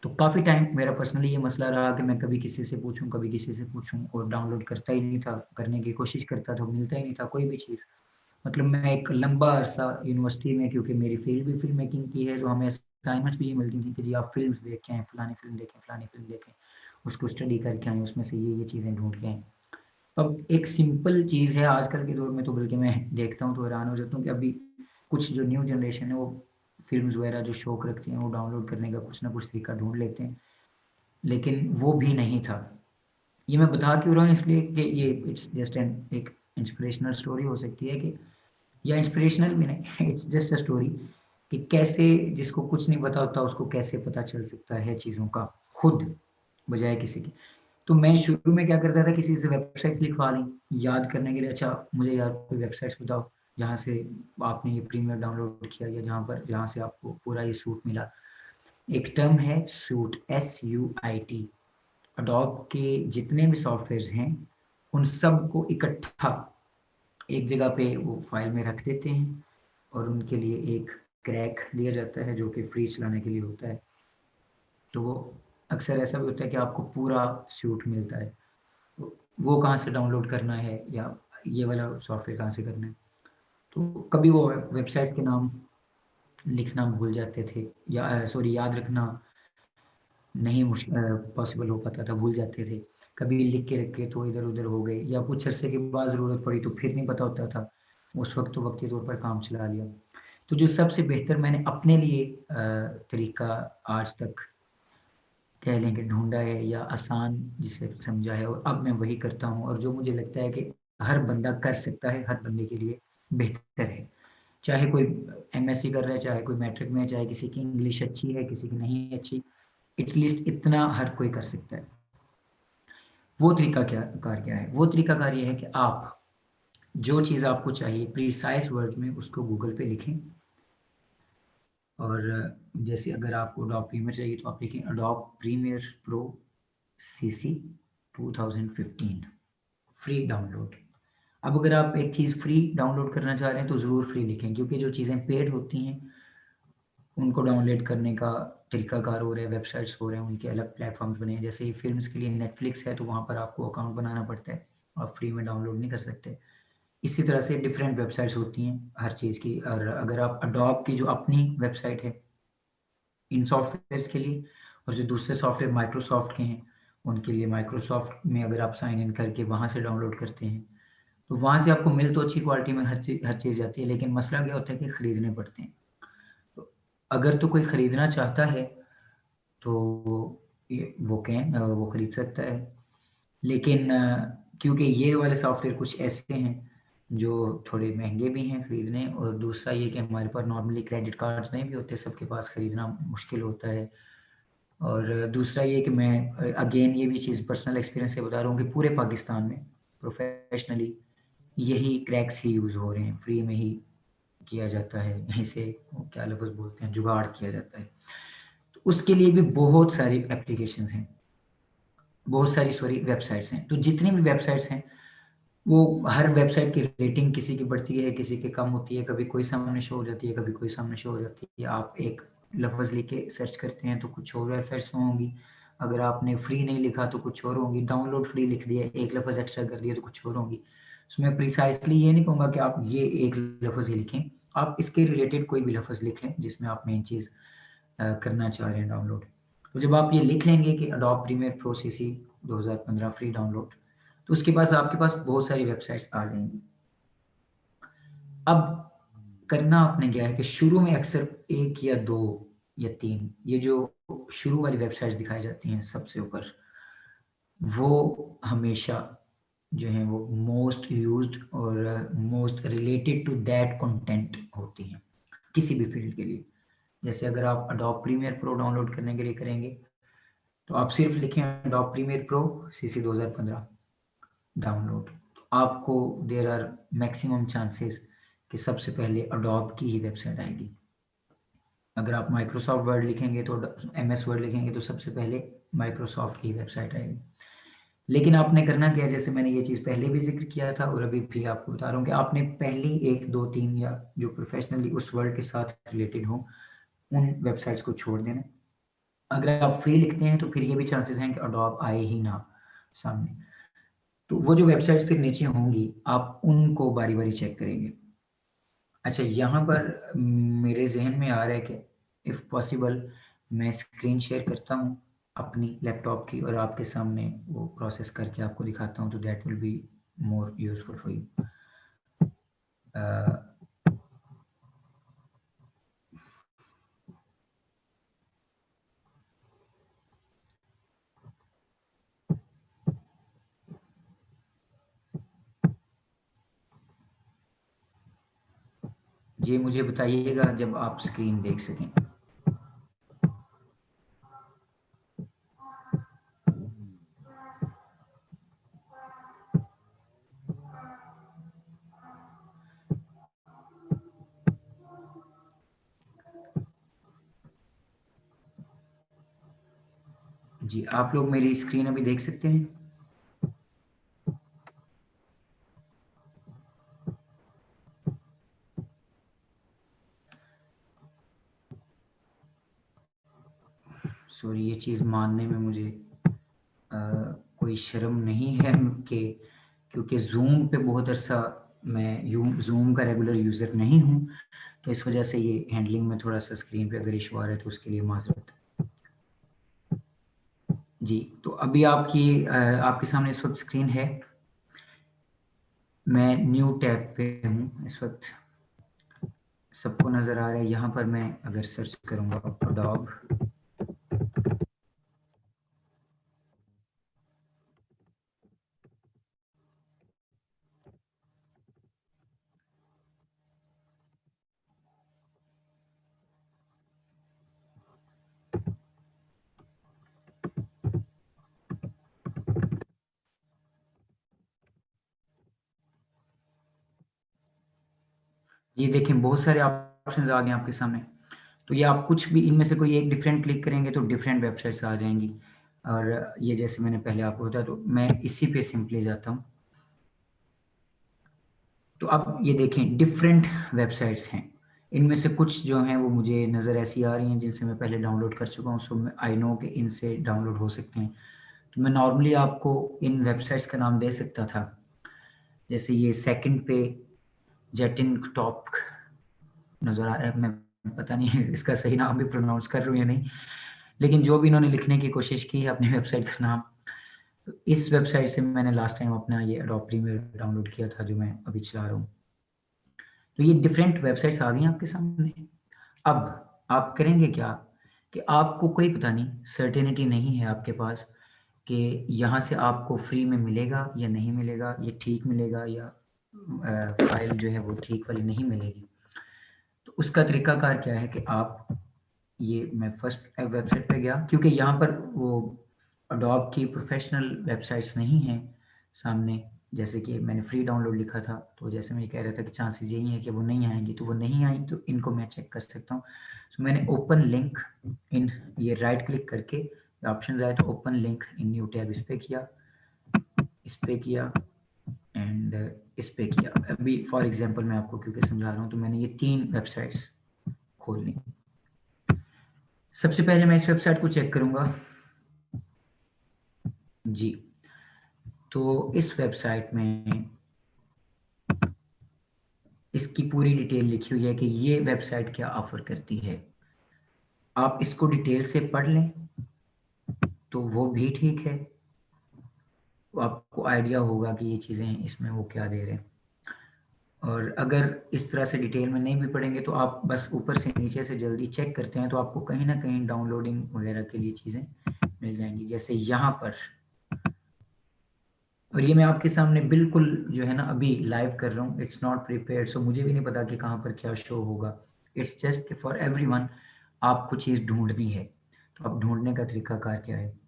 तो काफ़ी टाइम मेरा पर्सनली ये मसला रहा कि मैं कभी किसी से पूछूँ, कभी किसी से पूछूँ और डाउनलोड करता ही नहीं था, करने की कोशिश करता था, मिलता ही नहीं था कोई भी चीज़। मतलब मैं एक लंबा अरसा यूनिवर्सिटी में, क्योंकि मेरी फील्ड भी फ़िल्म मेकिंग की है, तो हमें असाइनमेंट्स भी ये मिलती थी कि जी आप फ़िल्म्स देख के आएँ, फलानी फ़िल्म देखें, फलानी फ़िल्म देखें, उसको स्टडी करके आएँ, उसमें से ये चीज़ें ढूँढ के आएँ। अब एक सिंपल चीज़ है आजकल के दौर में, तो बल्कि मैं देखता हूँ तो हैरान हो जाता हूँ कि अभी कुछ जो न्यू जनरेशन है, वो फ़िल्म्स वगैरह जो शौक रखती हैं, वो डाउनलोड करने का कुछ ना कुछ तरीका ढूँढ लेते हैं, लेकिन वो भी नहीं था। ये मैं बता क्यों रहा हूँ, इसलिए कि ये इट्स जस्ट एन एक इंस्पिरेशनल स्टोरी हो सकती है कि, या इंस्पिरेशनल भी नहीं, इट्स जस्ट अ स्टोरी कि कैसे जिसको कुछ नहीं पता होता उसको कैसे पता चल सकता है चीज़ों का खुद, बजाय किसी की। तो मैं शुरू में क्या करता था, किसी से वेबसाइट्स लिखवा ली याद करने के लिए, अच्छा मुझे यार कोई वेबसाइट्स बताओ जहाँ से आपने ये प्रीमियर डाउनलोड किया या जहाँ से आपको पूरा ये सूट मिला। एक टर्म है सूट, SUIT। अडोब के जितने भी सॉफ्टवेयर्स हैं, उन सबको इकट्ठा एक जगह पे वो फाइल में रख देते हैं और उनके लिए एक क्रैक दिया जाता है जो कि फ्री चलाने के लिए होता है। तो वो अक्सर ऐसा भी होता है कि आपको पूरा सूट मिलता है, तो वो कहाँ से डाउनलोड करना है या ये वाला सॉफ्टवेयर कहाँ से करना है। तो कभी वो वेबसाइट्स के नाम लिखना भूल जाते थे, या सॉरी याद रखना नहीं पॉसिबल हो पाता था, भूल जाते थे। कभी लिख के रखे तो इधर-उधर हो गए, या कुछ अरसे के बाद ज़रूरत पड़ी तो फिर नहीं पता होता था। उस वक़्त तो वक़्ती तौर पर काम चला लिया। तो जो सबसे बेहतर मैंने अपने लिए तरीका आज तक कह लें कि ढूँढा है या आसान जिसे समझा है, और अब मैं वही करता हूँ, और जो मुझे लगता है कि हर बंदा कर सकता है, हर बंदे के लिए बेहतर है। चाहे कोई MSc कर रहा है, चाहे कोई मैट्रिक में है, चाहे किसी की इंग्लिश अच्छी है, किसी की नहीं अच्छी, एटलीस्ट इतना हर कोई कर सकता है। वो तरीकाकार क्या है? वो तरीकाकार ये है कि आप जो चीज़ आपको चाहिए प्रिसाइज़ वर्ड में उसको गूगल पे लिखें, और जैसे अगर आपको अडोब प्रीमियर चाहिए तो आप लिखें Adobe Premiere Pro CC 2015 free download. अब अगर आप एक चीज़ फ्री डाउनलोड करना चाह रहे हैं तो ज़रूर फ्री लिखें, क्योंकि जो चीज़ें पेड होती हैं उनको डाउनलोड करने का तरीकाकार हो रहा है, वेबसाइट्स हो रहे हैं, उनके अलग प्लेटफ़ॉर्म्स बने हैं। जैसे फ़िल्म्स के लिए नेटफ्लिक्स है, तो वहाँ पर आपको अकाउंट बनाना पड़ता है, आप फ्री में डाउनलोड नहीं कर सकते। इसी तरह से डिफरेंट वेबसाइट्स होती हैं हर चीज़ की, और अगर आप अडोब की जो अपनी वेबसाइट है इन सॉफ्टवेयर्स के लिए, और जो दूसरे सॉफ्टवेयर माइक्रोसॉफ्ट के हैं, उनके लिए माइक्रोसॉफ्ट में अगर आप साइन इन करके वहाँ से डाउनलोड करते हैं, तो वहाँ से आपको मिल तो अच्छी क्वालिटी में हर चीज़ जाती है, लेकिन मसला क्या होता है कि खरीदने पड़ते हैं। तो अगर तो कोई खरीदना चाहता है तो वो खरीद सकता है। लेकिन क्योंकि ये वाले सॉफ्टवेयर कुछ ऐसे हैं जो थोड़े महँगे भी हैं खरीदने, और दूसरा ये कि हमारे पास नॉर्मली क्रेडिट कार्ड्स नहीं भी होते, सबके पास खरीदना मुश्किल होता है। और दूसरा ये कि मैं अगेन ये भी चीज़ पर्सनल एक्सपीरियंस से बता रहा हूँ कि पूरे पाकिस्तान में प्रोफ़ेशनली यही क्रैक्स ही यूज़ हो रहे हैं, फ्री में ही किया जाता है, यहीं से वो क्या लफ़्ज़ बोलते हैं, जुगाड़ किया जाता है। तो उसके लिए भी बहुत सारी एप्लीकेशंस हैं, बहुत सारी सॉरी वेबसाइट्स हैं। तो जितनी भी वेबसाइट्स हैं, वो हर वेबसाइट की रेटिंग किसी की बढ़ती है, किसी की कम होती है, कभी कोई सामने शो हो जाती है, कभी कोई सामने शो हो जाती है। आप एक लफ़्ज़ लिख के सर्च करते हैं तो कुछ और वेबसाइट्स होंगी, अगर आपने फ्री नहीं लिखा तो कुछ और होंगी, डाउनलोड फ्री लिख दिया, एक लफ़्ज़ एक्स्ट्रा कर दिया तो कुछ और होंगी। सो मैं प्रिसाइज़ली ये नहीं कहूँगा कि आप ये एक लफ़्ज़ ही लिखें, आप इसके रिलेटेड कोई भी लफ़्ज़ लिख लें जिसमें आप मेन चीज़ करना चाह रहे हैं डाउनलोड। तो जब आप ये लिख लेंगे कि Adobe Premiere Pro CC 2015 free download, तो उसके पास आपके पास बहुत सारी वेबसाइट्स आ जाएँगी। अब करना आपने क्या है कि शुरू में अक्सर 1 या 2 या 3, ये जो शुरू वाली वेबसाइट्स दिखाई जाती हैं सबसे ऊपर, वो हमेशा जो है वो मोस्ट यूज्ड और most related to that content होती हैं किसी भी फील्ड के लिए। जैसे अगर आप अडोब प्रीमियर प्रो डाउनलोड करने के लिए करेंगे तो आप सिर्फ लिखें Adobe Premiere Pro CC 2015 download, तो आपको देयर आर मैक्सिमम चांसेस कि सबसे पहले अडोब की ही वेबसाइट आएगी। अगर आप माइक्रोसॉफ्ट वर्ड लिखेंगे तो MS वर्ड लिखेंगे तो सबसे पहले माइक्रोसॉफ्ट की वेबसाइट आएगी। लेकिन आपने करना क्या है, जैसे मैंने ये चीज़ पहले भी जिक्र किया था और अभी भी आपको बता रहा हूँ कि आपने पहली 1, 2, 3 या जो प्रोफेशनली उस वर्ड के साथ रिलेटेड हो उन वेबसाइट्स को छोड़ देना। अगर आप फ्री लिखते हैं तो फिर ये भी चांसेस हैं कि अडोब आए ही ना सामने, तो वो जो वेबसाइट्स फिर नीचे होंगी आप उनको बारी बारी चेक करेंगे। अच्छा, यहाँ पर मेरे जहन में आ रहा है कि इफ़ पॉसिबल मैं स्क्रीन शेयर करता हूँ अपनी लैपटॉप की और आपके सामने वो प्रोसेस करके आपको दिखाता हूँ, तो that will be more useful for you. जी मुझे बताइएगा जब आप स्क्रीन देख सकें। जी आप लोग मेरी स्क्रीन अभी देख सकते हैं? सॉरी, ये चीज़ मानने में मुझे कोई शर्म नहीं है कि क्योंकि जूम पे बहुत अरसा मैं जूम का रेगुलर यूज़र नहीं हूँ, तो इस वजह से ये हैंडलिंग में थोड़ा सा स्क्रीन पे अगर इशू आ रहा है तो उसके लिए माजरत। जी तो अभी आपके सामने इस वक्त स्क्रीन है, मैं न्यू टैब पे हूँ इस वक्त, सबको नज़र आ रहा है। यहाँ पर मैं अगर सर्च करूँगा अडोब, ये देखें बहुत सारे ऑप्शन आ गए आपके सामने। तो ये आप कुछ भी इनमें से कोई एक डिफरेंट क्लिक करेंगे तो डिफरेंट वेबसाइट्स आ जाएंगी। और ये जैसे मैंने पहले आपको बताया, तो मैं इसी पे सिंपली जाता हूँ। तो अब ये देखें डिफरेंट वेबसाइट्स हैं, इनमें से कुछ जो हैं वो मुझे नज़र ऐसी आ रही हैं जिनसे मैं पहले डाउनलोड कर चुका हूँ, सो आई नो कि इनसे डाउनलोड हो सकते हैं। तो मैं नॉर्मली आपको इन वेबसाइट्स का नाम दे सकता था, जैसे ये सेकंड पे जेटिन टॉप नज़र आ रहा है, मैं पता नहीं इसका सही नाम भी प्रोनाउंस कर रहा हूँ या नहीं, लेकिन जो भी इन्होंने लिखने की कोशिश की है अपनी वेबसाइट का नाम, तो इस वेबसाइट से मैंने लास्ट टाइम अपना ये एडोब प्रीमियर डाउनलोड किया था जो मैं अभी चला रहा हूँ। तो ये डिफरेंट वेबसाइट्स आ गई आपके सामने। अब आप करेंगे क्या कि आपको कोई पता नहीं, सर्टेनिटी नहीं है आपके पास कि यहाँ से आपको फ्री में मिलेगा या नहीं मिलेगा, ये ठीक मिलेगा या फाइल जो है वो ठीक वाली नहीं मिलेगी। तो उसका तरीकाकार क्या है कि आप ये मैं फर्स्ट वेबसाइट पे गया, क्योंकि यहाँ पर वो अडोब की प्रोफेशनल वेबसाइट्स नहीं हैं सामने, जैसे कि मैंने फ्री डाउनलोड लिखा था, तो जैसे मैं ये कह रहा था कि चांसेस यही है कि वो नहीं आएंगी, तो वो नहीं आई, तो इनको मैं चेक कर सकता हूँ। तो मैंने ओपन लिंक इन, ये राइट क्लिक करके ऑप्शन आए तो open link in new tab इस पे किया, इस पे किया एंड इस पे किया। अभी फॉर एग्जांपल मैं आपको क्योंकि समझा रहा हूँ, तो मैंने ये 3 वेबसाइट्स खोल ली। सबसे पहले मैं इस वेबसाइट को चेक करूंगा जी। तो इस वेबसाइट में इसकी पूरी डिटेल लिखी हुई है कि ये वेबसाइट क्या ऑफर करती है। आप इसको डिटेल से पढ़ लें तो वो भी ठीक है, तो आपको आइडिया होगा कि ये चीज़ें इसमें वो क्या दे रहे हैं। और अगर इस तरह से डिटेल में नहीं भी पढ़ेंगे तो आप बस ऊपर से नीचे से जल्दी चेक करते हैं तो आपको कहीं ना कहीं डाउनलोडिंग वगैरह के लिए चीज़ें मिल जाएंगी, जैसे यहाँ पर। और ये मैं आपके सामने बिल्कुल जो है ना अभी लाइव कर रहा हूँ, इट्स नॉट प्रिपेयर्ड, सो मुझे भी नहीं पता कि कहाँ पर क्या शो होगा। इट्स जस्ट फॉर एवरीवन, आपको चीज़ ढूंढनी है तो आप ढूंढने का तरीका कार क्या है।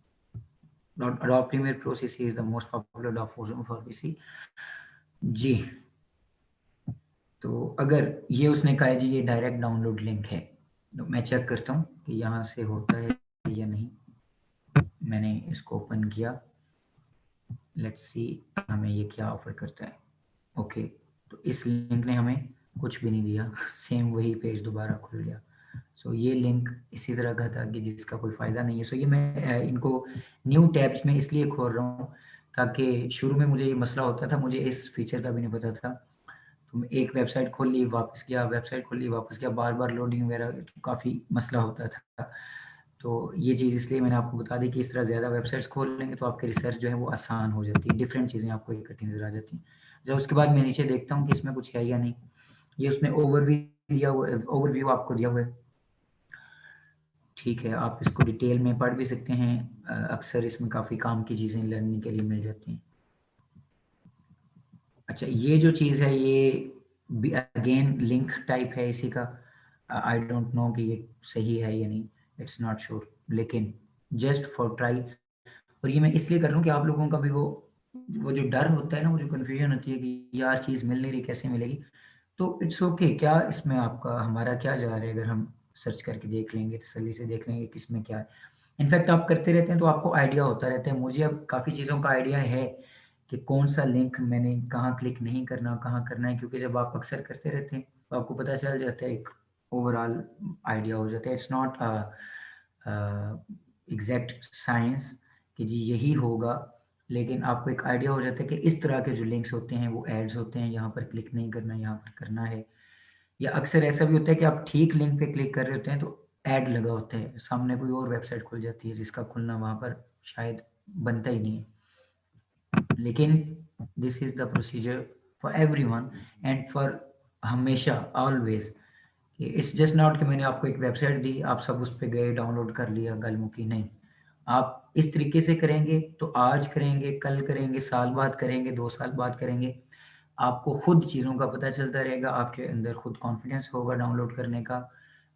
Adobe Premiere Pro CC is the most popular Adobe for PC जी। तो अगर ये उसने कहा है जी ये डायरेक्ट डाउनलोड लिंक है, तो मैं चेक करता हूँ कि यहाँ से होता है या नहीं। मैंने इसको ओपन किया, लेट्स सी हमें ये क्या ऑफर करता है। ओके, तो इस लिंक ने हमें कुछ भी नहीं दिया, सेम वही पेज दोबारा खुल गया। सो ये लिंक इसी तरह का था कि जिसका कोई फ़ायदा नहीं है। सो ये मैं इनको न्यू टैब्स में इसलिए खोल रहा हूँ ताकि शुरू में मुझे ये मसला होता था, मुझे इस फीचर का भी नहीं पता था। तो एक वेबसाइट खोल ली वापस गया, वेबसाइट खोल ली वापस गया, बार बार लोडिंग वगैरह तो काफ़ी मसला होता था। तो ये चीज़ इसलिए मैंने आपको बता दी कि इस तरह ज़्यादा वेबसाइट्स खोल लेंगे तो आपकी रिसर्च जो है वो आसान हो जाती है, डिफरेंट चीज़ें आपको इकट्ठी नज़र आ जाती हैं। जब उसके बाद मैं नीचे देखता हूँ कि इसमें कुछ है या नहीं। ये उसने ओवरव्यू आपको दिया हुआ है, ठीक है, आप इसको डिटेल में पढ़ भी सकते हैं। अक्सर इसमें काफ़ी काम की चीज़ें लर्निंग के लिए मिल जाती हैं। अच्छा, ये जो चीज़ है ये भी अगेन लिंक टाइप है इसी का। आई डोंट नो कि ये सही है या नहीं, इट्स नॉट श्योर, लेकिन जस्ट फॉर ट्राई। और ये मैं इसलिए कर रहा हूँ कि आप लोगों का भी वो जो डर होता है ना, वो जो कन्फ्यूजन होती है कि यार चीज़ मिल नहीं रही, कैसे मिलेगी, तो इट्स ओके क्या इसमें आपका हमारा क्या जा रहा है अगर हम सर्च करके देख लेंगे, तसल्ली से देख लेंगे किसमें क्या है। इनफैक्ट आप करते रहते हैं तो आपको आइडिया होता रहता है। मुझे अब काफ़ी चीज़ों का आइडिया है कि कौन सा लिंक मैंने कहाँ क्लिक नहीं करना, कहाँ करना है, क्योंकि जब आप अक्सर करते रहते हैं तो आपको पता चल जाता है, एक ओवरऑल आइडिया हो जाता है। इट्स नॉट एग्जैक्ट साइंस कि जी यही होगा, लेकिन आपको एक आइडिया हो जाता है कि इस तरह के जो लिंक्स होते हैं वो एड्स होते हैं, यहाँ पर क्लिक नहीं करना, यहाँ पर करना है। या अक्सर ऐसा भी होता है कि आप ठीक लिंक पे क्लिक कर रहे होते हैं तो ऐड लगा होता है, सामने कोई और वेबसाइट खुल जाती है जिसका खुलना वहाँ पर शायद बनता ही नहीं है। लेकिन this is the procedure for everyone and for हमेशा ऑलवेज। इट्स जस्ट नॉट कि मैंने आपको एक वेबसाइट दी, आप सब उस पर गए, डाउनलोड कर लिया, गल मुकी, नहीं। आप इस तरीके से करेंगे तो आज करेंगे, कल करेंगे, साल बाद करेंगे, 2 साल बाद करेंगे, आपको खुद चीज़ों का पता चलता रहेगा, आपके अंदर खुद कॉन्फिडेंस होगा डाउनलोड करने का।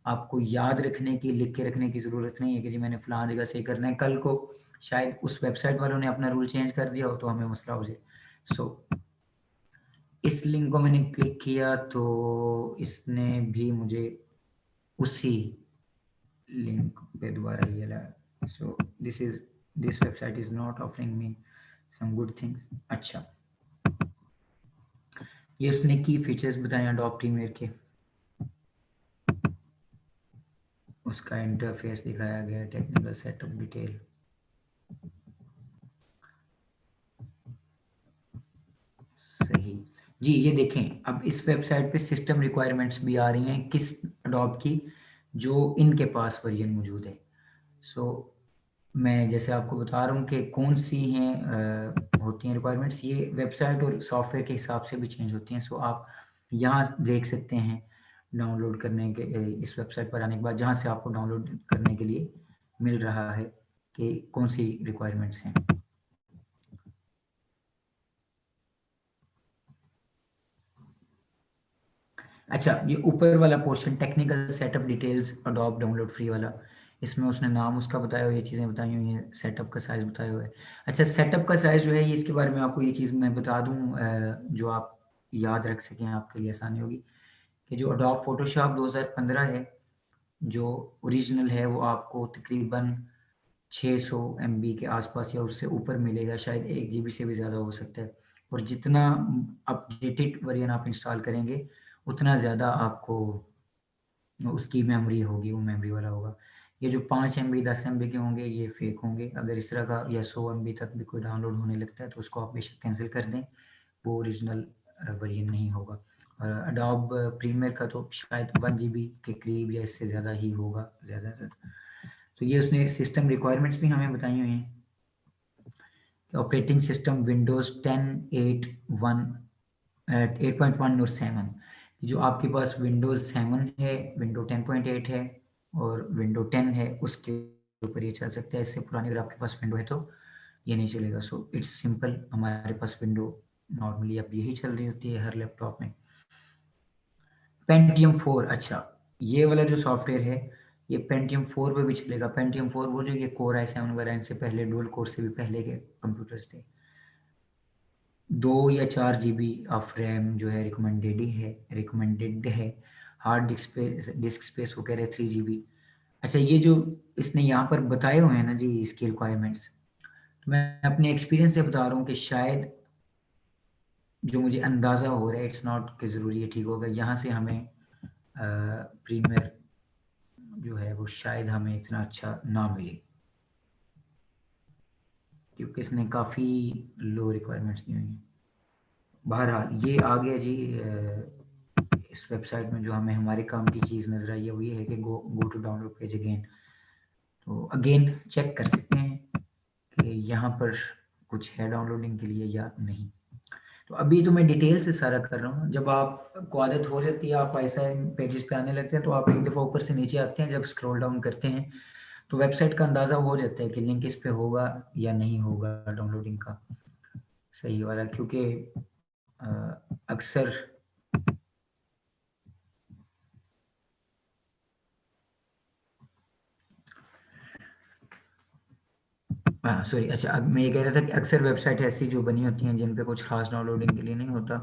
आपको याद रखने की, लिख के रखने की ज़रूरत नहीं है कि जी मैंने फ़लाँ जगह से करना है, कल को शायद उस वेबसाइट वालों ने अपना रूल चेंज कर दिया हो तो हमें मसला हो जाए। सो इस लिंक को मैंने क्लिक किया तो इसने भी मुझे उसी लिंक पे दोबारा ये लाया। So this website is not offering me some good things. अच्छा, ये उसने की फीचर्स बताए अडोब प्रीमियर के, उसका इंटरफेस दिखाया गया, टेक्निकल सेटअप डिटेल। सही जी, ये देखें अब इस वेबसाइट पे सिस्टम रिक्वायरमेंट्स भी आ रही हैं किस अडोब की, जो इनके पास वर्जन मौजूद है। सो मैं जैसे आपको बता रहा हूँ कि कौन सी हैं होती हैं रिक्वायरमेंट्स, ये वेबसाइट और सॉफ्टवेयर के हिसाब से भी चेंज होती हैं। सो आप यहाँ देख सकते हैं डाउनलोड करने के इस वेबसाइट पर आने के बाद जहाँ से आपको डाउनलोड करने के लिए मिल रहा है कि कौन सी रिक्वायरमेंट्स हैं। अच्छा, ये ऊपर वाला portion technical setup details Adobe download free वाला, इसमें उसने नाम उसका बताया हुआ है, ये चीज़ें बताई हुई हैं, सेटअप का साइज़ बताया हुआ है। अच्छा, सेटअप का साइज़ जो है ये, इसके बारे में आपको ये चीज़ मैं बता दूँ जो आप याद रख सकें, आपके लिए आसानी होगी, कि जो अडोब फोटोशॉप 2015 है, जो ओरिजिनल है वो आपको तकरीबन 600 MB के आसपास या उससे ऊपर मिलेगा, शायद 1 GB से भी ज़्यादा हो सकता है। और जितना अपडेटेड वर्जन आप इंस्टॉल करेंगे उतना ज़्यादा आपको उसकी मेमोरी होगी, वो मेमोरी वाला होगा। ये जो 5 MB 10 MB के होंगे ये फेक होंगे। अगर इस तरह का या 100 MB तक भी कोई डाउनलोड होने लगता है तो उसको आप बेशक कैंसिल कर दें, वो ओरिजिनल वर्जन नहीं होगा। और अडोब प्रीमियर का तो शायद 1 GB के करीब या इससे ज़्यादा ही होगा ज़्यादातर। तो ये उसने सिस्टम रिक्वायरमेंट्स भी हमें बताई हुई हैं। ऑपरेटिंग सिस्टम विंडोज़ 10, 8, 1 एट 8.1 और 7, जो आपके पास विंडोज 7 है, विंडो 10.8 है और विंडो 10 है, उसके ऊपर ये चल सकता है। इससे पुरानी अगर आपके पास विंडो है तो ये नहीं चलेगा। सो इट्स सिंपल, हमारे पास विंडो नॉर्मली अब यही चल रही होती है हर लैपटॉप में। पेंटियम 4, अच्छा ये वाला जो सॉफ्टवेयर है ये पेंटियम 4 पे भी चलेगा। पेंटियम 4 वो जो ये कोर i7 वगैरह इनसे पहले, डुअल कोर से भी पहले के कंप्यूटर्स थे। 2 या 4 GB ऑफ रैम जो है रिकमेंडेड है। हार्ड डिस्क स्पेस वो कह रहे हैं 3 GB। अच्छा ये जो इसने यहाँ पर बताए हुए हैं ना जी इसकी रिक्वायरमेंट्स, तो मैं अपने एक्सपीरियंस से बता रहा हूँ कि शायद जो मुझे अंदाज़ा हो रहा है, इट्स नॉट कि ज़रूरी है ठीक होगा, यहाँ से हमें प्रीमियर जो है वो शायद हमें इतना अच्छा ना मिले, क्योंकि इसने काफ़ी लो रिक्वायरमेंट्स दी हुई हैं। बहरहाल ये आ गया जी। इस वेबसाइट में जो हमें हमारे काम की चीज़ नज़र आई है वो ये है कि go to download page again. तो अगेन चेक कर सकते हैं कि यहाँ पर कुछ है डाउनलोडिंग के लिए या नहीं। तो अभी तो मैं डिटेल से सारा कर रहा हूँ। जब आपको आदत हो जाती है, आप ऐसा पेजेस पे आने लगते हैं, तो आप एक दफ़ा ऊपर से नीचे आते हैं, जब स्क्रॉल डाउन करते हैं तो वेबसाइट का अंदाज़ा हो जाता है कि लिंक इस पे होगा या नहीं होगा डाउनलोडिंग का सही वाला, क्योंकि अक्सर हाँ सॉरी, अच्छा अब मैं ये कह रहा था कि अक्सर वेबसाइट ऐसी जो बनी होती हैं जिन पे कुछ खास डाउनलोडिंग के लिए नहीं होता,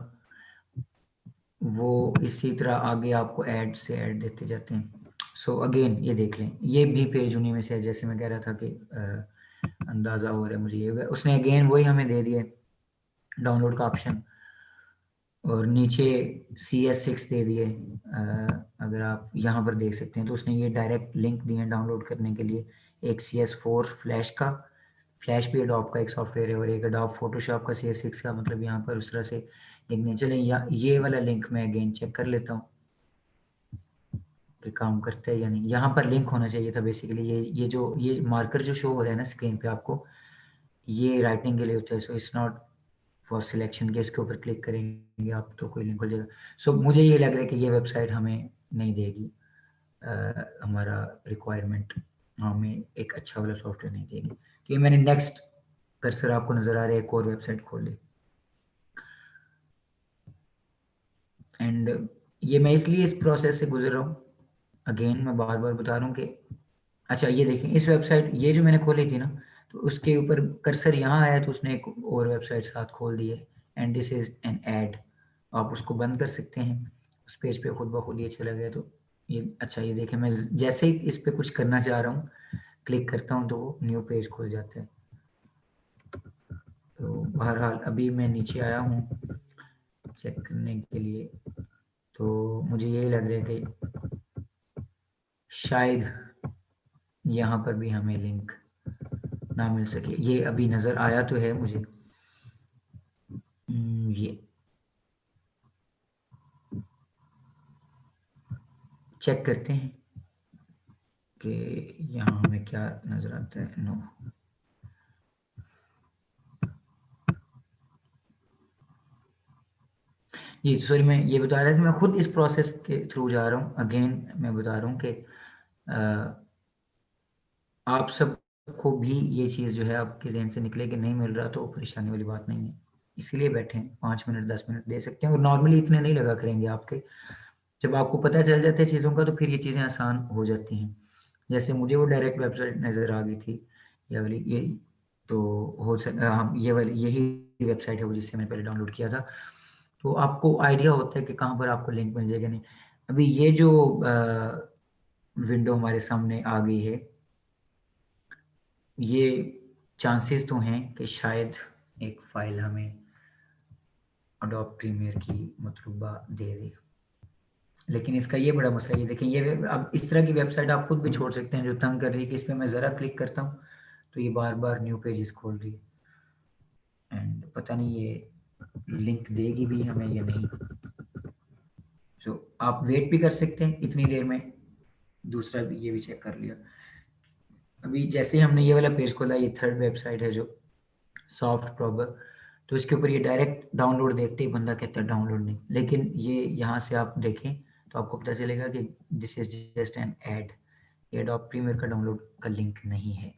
वो इसी तरह आगे आपको ऐड से ऐड देते जाते हैं। सो अगेन ये देख लें, ये भी पेज उन्हीं में से है, जैसे मैं कह रहा था कि अंदाज़ा हो रहा है मुझे ये, उसने अगेन वही हमें दे दिया डाउनलोड का ऑप्शन, और नीचे CS6 दे दिए। अगर आप यहाँ पर देख सकते हैं तो उसने ये डायरेक्ट लिंक दिए हैं डाउनलोड करने के लिए। एक CS4 फ्लैश का, फ्लैश भी अडोब का एक सॉफ्टवेयर है, और एक अडोब फोटोशॉप का CS6 का, मतलब यहाँ पर उस तरह से लिंक नहीं चले। ये वाला लिंक मैं अगेन चेक कर लेता हूँ कि काम करता है या नहीं। यहाँ पर लिंक होना चाहिए था बेसिकली। ये मार्कर जो शो हो रहा है ना स्क्रीन पे आपको, ये राइटिंग के लिए होता है। So it's not for selection के, इसके ऊपर क्लिक करेंगे आप तो कोई लिंक हो जाएगा। सो मुझे ये लग रहा है कि ये वेबसाइट हमें नहीं देगी हमारा रिक्वायरमेंट, हमें एक अच्छा वाला सॉफ्टवेयर नहीं देगी। तो ये मैंने नेक्स्ट कर्सर आपको नज़र आ रहा है, एक और वेबसाइट खोल ली। एंड ये मैं इसलिए इस प्रोसेस से गुजर रहा हूँ, अगेन मैं बार बार बता रहा हूँ कि अच्छा ये देखें इस वेबसाइट, ये जो मैंने खोली थी ना, तो उसके ऊपर कर्सर यहाँ आया तो उसने एक और वेबसाइट साथ खोल दी है, and this is an add. आप उसको बंद कर सकते हैं, उस पेज पे खुद ब खुद ये चला गया। तो ये अच्छा ये देखें, मैं जैसे ही इस पे कुछ करना चाह रहा हूँ क्लिक करता हूँ तो वो न्यू पेज खुल जाता है। तो बहरहाल अभी मैं नीचे आया हूँ चेक करने के लिए, तो मुझे यही लग रहा है कि शायद यहाँ पर भी हमें लिंक ना मिल सके। ये अभी नज़र आया तो है मुझे, ये चेक करते हैं कि यहाँ हमें क्या नज़र आता है। नो, ये सॉरी मैं ये बता रहा था, मैं खुद इस प्रोसेस के थ्रू जा रहा हूँ। अगेन मैं बता रहा हूँ कि आप सबको भी ये चीज़ जो है आपके जहन से निकले कि नहीं मिल रहा तो परेशानी वाली बात नहीं है, इसीलिए बैठे हैं। 5 मिनट 10 मिनट दे सकते हैं, और नॉर्मली इतने नहीं लगा करेंगे आपके। जब आपको पता चल जाता है चीज़ों का तो फिर ये चीज़ें आसान हो जाती हैं। जैसे मुझे वो डायरेक्ट वेबसाइट नज़र आ गई थी ये वाली, ये तो हो हाँ ये वाली यही वेबसाइट है वो जिससे मैंने पहले डाउनलोड किया था। तो आपको आइडिया होता है कि कहाँ पर आपको लिंक मिल जाएगा नहीं। अभी ये जो विंडो हमारे सामने आ गई है, ये चांसेस तो हैं कि शायद एक फ़ाइल हमें अडोब प्रीमियर की मतलूबा दे दे, लेकिन इसका ये बड़ा मसला, ये देखें ये अब इस तरह की वेबसाइट आप खुद भी छोड़ सकते हैं जो तंग कर रही है कि इस पर मैं ज़रा क्लिक करता हूँ तो ये बार बार न्यू पेजेस खोल रही है, एंड पता नहीं ये लिंक देगी भी हमें या नहीं। सो आप वेट भी कर सकते हैं इतनी देर में। दूसरा भी ये भी चेक कर लिया। अभी जैसे ही हमने ये वाला पेज खोला, ये थर्ड वेबसाइट है जो सॉफ्ट प्रॉबर तो इसके ऊपर ये डायरेक्ट डाउनलोड देखते ही बंदा कहता है डाउनलोड नहीं, लेकिन ये यहाँ से आप देखें तो आपको पता चलेगा कि this is just an add, ये एडोब प्रीमियर का डाउनलोड का लिंक नहीं है।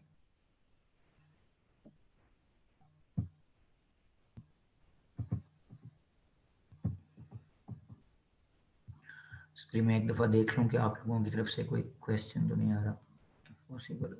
इसलिए मैं एक दफ़ा देख लूँ कि आप लोगों की तरफ से कोई क्वेश्चन तो नहीं आ रहा पॉसिबल।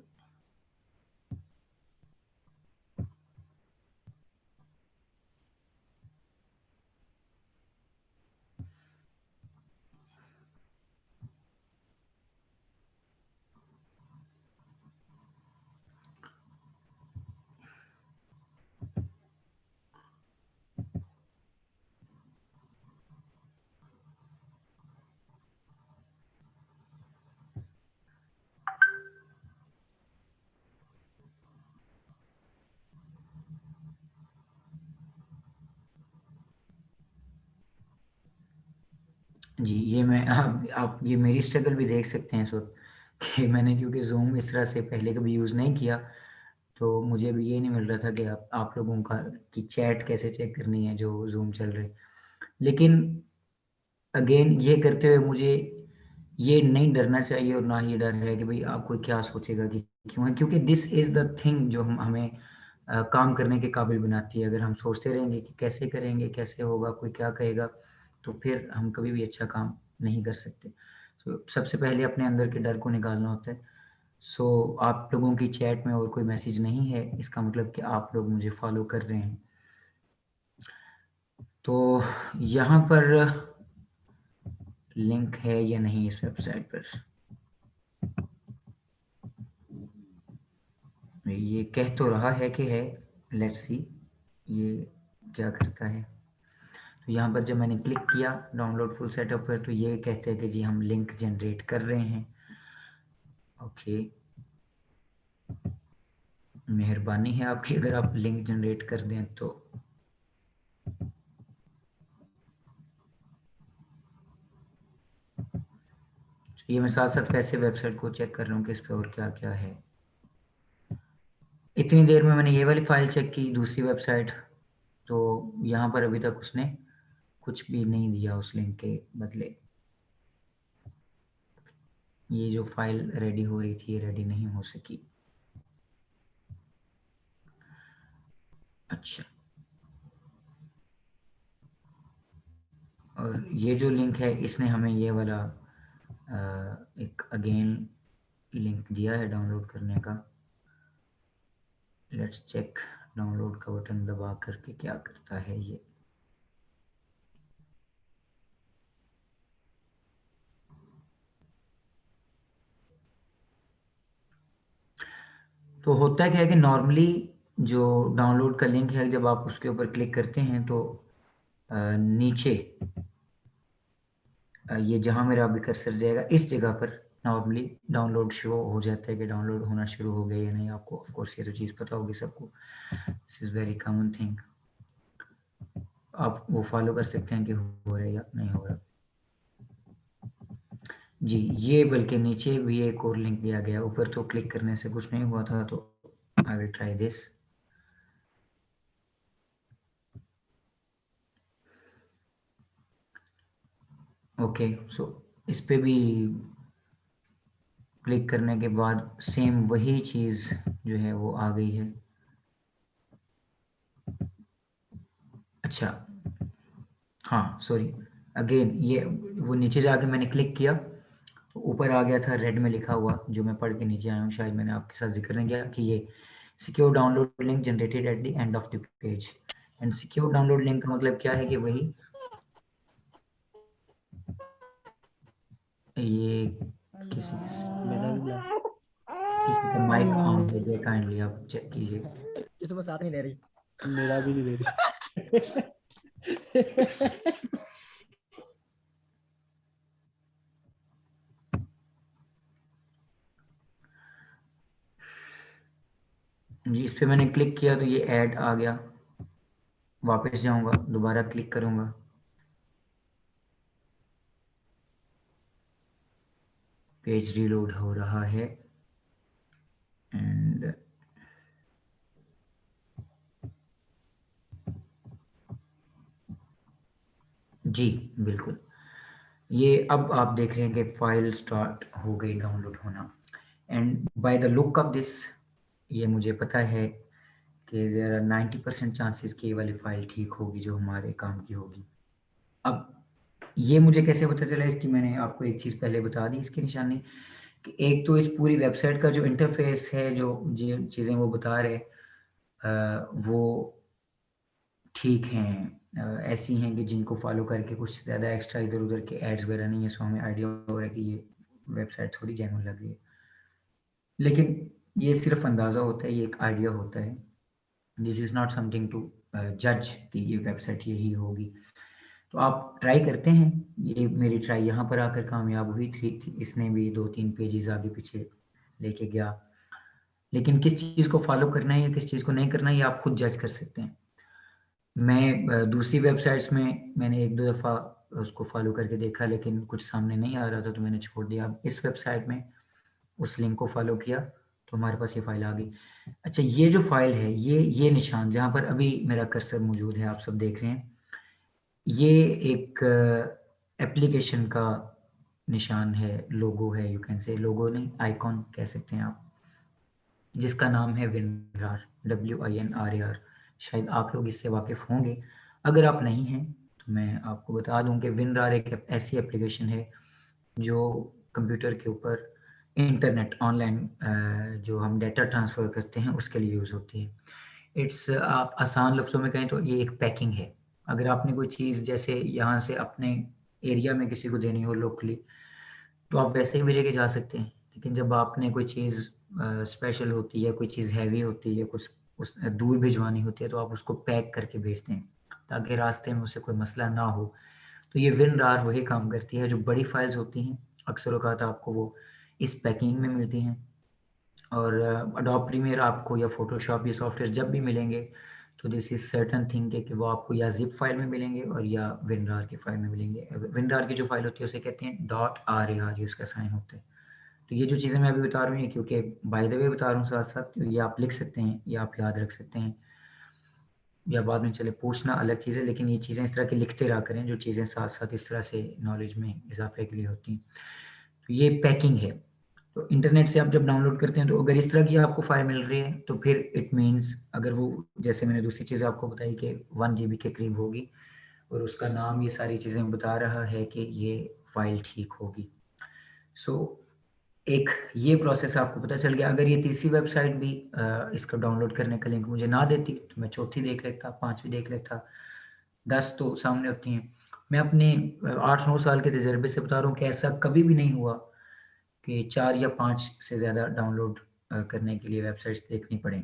जी, ये मैं आप ये मेरी स्ट्रगल भी देख सकते हैं इस वक्त कि मैंने क्योंकि जूम इस तरह से पहले कभी यूज़ नहीं किया, तो मुझे भी ये नहीं मिल रहा था कि आप लोगों का की चैट कैसे चेक करनी है जो जूम चल रहे। लेकिन अगेन ये करते हुए मुझे ये नहीं डरना चाहिए और ना ही डर है कि भाई आप कोई क्या सोचेगा कि क्यों है, क्योंकि दिस इज़ द थिंग जो हमें काम करने के काबिल बनाती है। अगर हम सोचते रहेंगे कि कैसे करेंगे, कैसे होगा, कोई क्या कहेगा, तो फिर हम कभी भी अच्छा काम नहीं कर सकते। तो सबसे पहले अपने अंदर के डर को निकालना होता है। सो आप लोगों की चैट में और कोई मैसेज नहीं है, इसका मतलब कि आप लोग मुझे फॉलो कर रहे हैं। तो यहाँ पर लिंक है या नहीं इस वेबसाइट पर, ये कह तो रहा है कि है, लेट्स सी ये क्या करता है। तो यहाँ पर जब मैंने क्लिक किया डाउनलोड फुल सेटअप पर, तो ये कहते हैं कि जी हम लिंक जनरेट कर रहे हैं। ओके, मेहरबानी है आपकी अगर आप लिंक जनरेट कर दें तो। ये मैं साथ साथ वैसे वेबसाइट को चेक कर रहा हूँ कि इस पर और क्या क्या है। इतनी देर में मैंने ये वाली फाइल चेक की, दूसरी वेबसाइट, तो यहाँ पर अभी तक उसने कुछ भी नहीं दिया उस लिंक के बदले। ये जो फाइल रेडी हो रही थी ये रेडी नहीं हो सकी। अच्छा, और ये जो लिंक है इसने हमें ये वाला एक अगेन लिंक दिया है डाउनलोड करने का। लेट्स चेक डाउनलोड का बटन दबा करके क्या करता है ये। तो होता क्या है कि नॉर्मली जो डाउनलोड का लिंक है जब आप उसके ऊपर क्लिक करते हैं तो नीचे ये जहां मेरा अभी कर्सर जाएगा इस जगह पर नॉर्मली डाउनलोड शो हो जाता है कि डाउनलोड होना शुरू हो गया या नहीं। आपको ऑफ कोर्स ये तो चीज़ पता होगी सबको, this is very common thing. आप वो फॉलो कर सकते हैं कि हो रहा है या नहीं हो रहा। जी, ये बल्कि नीचे भी एक और लिंक दिया गया, ऊपर तो क्लिक करने से कुछ नहीं हुआ था, तो I will try this. Okay, so इस पे भी क्लिक करने के बाद सेम वही चीज़ जो है वो आ गई है। अच्छा, हाँ सॉरी, अगेन ये वो नीचे जाके मैंने क्लिक किया तो ऊपर आ गया था रेड में लिखा हुआ, जो मैं पढ़ के नीचे आया हूँ, शायद मैंने आपके साथ जिक्र नहीं किया कि ये secure download link generated at the end of the page. And secure download link का मतलब क्या है कि वही ये किसी मेरा भी किसी का माइक ऑन हो गया, काइंडली आप चेक कीजिए। इसमें साथ नहीं दे रही। मेरा भी नहीं दे रही। जी, इस पे मैंने क्लिक किया तो ये ऐड आ गया, वापस जाऊंगा दोबारा क्लिक करूंगा, पेज रीलोड हो रहा है एंड जी बिल्कुल, ये अब आप देख रहे हैं कि फाइल स्टार्ट हो गई डाउनलोड होना, and by the look of this ये मुझे पता है कि देयर आर 90% चांसेस कि ये वाली फाइल ठीक होगी जो हमारे काम की होगी। अब ये मुझे कैसे पता चला, इसकी मैंने आपको एक चीज़ पहले बता दी इसकी निशानी, कि एक तो इस पूरी वेबसाइट का जो इंटरफेस है, जो चीज़ें वो बता रहे वो ठीक हैं, ऐसी हैं कि जिनको फॉलो करके कुछ ज़्यादा एक्स्ट्रा इधर उधर के एड्स वगैरह नहीं है, सो हमें आइडिया हो रहा है कि ये वेबसाइट थोड़ी जेन्युइन लग रही है। लेकिन ये सिर्फ अंदाज़ा होता है, ये एक आइडिया होता है, this is not something to जज कि ये वेबसाइट यही होगी। तो आप ट्राई करते हैं, ये मेरी ट्राई यहाँ पर आकर कामयाब हुई थी, इसने भी 2-3 पेजेस आगे पीछे लेके गया, लेकिन किस चीज़ को फॉलो करना है या किस चीज़ को नहीं करना है ये आप खुद जज कर सकते हैं। मैं दूसरी वेबसाइट्स में मैंने 1-2 दफ़ा उसको फॉलो करके देखा, लेकिन कुछ सामने नहीं आ रहा था तो मैंने छोड़ दिया। अब इस वेबसाइट में उस लिंक को फॉलो किया तो हमारे पास ये फ़ाइल आ गई। अच्छा, ये जो फ़ाइल है, ये निशान जहाँ पर अभी मेरा कर्सर मौजूद है, आप सब देख रहे हैं, ये एक एप्लीकेशन का निशान है, लोगो है, यू कैन से, लोगो नहीं, आइकॉन कह सकते हैं आप, जिसका नाम है विनरार, WINRAR। शायद आप लोग इससे वाकिफ़ होंगे, अगर आप नहीं हैं तो मैं आपको बता दूं कि विनरार एक ऐसी एप्लीकेशन है जो कंप्यूटर के ऊपर इंटरनेट ऑनलाइन जो हम डाटा ट्रांसफ़र करते हैं उसके लिए यूज़ होती है। इट्स, आप आसान लफ्ज़ों में कहें तो ये एक पैकिंग है। अगर आपने कोई चीज़ जैसे यहाँ से अपने एरिया में किसी को देनी हो लोकली, तो आप वैसे ही भी लेके जा सकते हैं। लेकिन जब आपने कोई चीज़ स्पेशल होती है, कोई चीज़ हैवी होती है, कुछ उस दूर भिजवानी होती है, तो आप उसको पैक करके भेजते हैं, ताकि रास्ते में उससे कोई मसला ना हो। तो ये विनरार वही काम करती है, जो बड़ी फाइल्स होती हैं, अक्सर औक़ात आपको वो इस पैकिंग में मिलती हैं। और एडोब प्रीमियर आपको या फ़ोटोशॉप, ये सॉफ्टवेयर जब भी मिलेंगे, तो दिस इज़ सर्टेन थिंग कि वो आपको या ज़िप फाइल में मिलेंगे और या विनरार की फाइल में मिलेंगे। विनरार की जो फाइल होती है उसे कहते हैं .rar, ये उसका साइन होता है। तो ये जो चीज़ें मैं अभी बता रहा हूँ, ये क्योंकि बाय द वे बता रहा हूँ साथ-साथ, तो ये आप लिख सकते हैं या आप याद रख सकते हैं, या बाद में चले पूछना अलग चीज़ है, लेकिन ये चीज़ें इस तरह की लिखते रहा करें, जो चीज़ें साथ-साथ इस तरह से नॉलेज में इज़ाफ़े के लिए होती हैं। तो ये पैकिंग है। तो इंटरनेट से आप जब डाउनलोड करते हैं, तो अगर इस तरह की आपको फ़ाइल मिल रही है, तो फिर इट मीन्स, अगर वो, जैसे मैंने दूसरी चीज़ आपको बताई कि 1 जीबी के करीब होगी और उसका नाम ये सारी चीज़ें बता रहा है कि ये फ़ाइल ठीक होगी। सो एक ये प्रोसेस आपको पता चल गया। अगर ये तीसरी वेबसाइट भी इसका डाउनलोड करने का लिंक मुझे ना देती, तो मैं चौथी देख लेता, 5वीं देख लेता, 10 तो सामने होती हैं। मैं अपने 8-9 साल के तजर्बे से बता रहा हूँ कि ऐसा कभी भी नहीं हुआ कि 4 या 5 से ज़्यादा डाउनलोड करने के लिए वेबसाइट्स देखनी पड़े।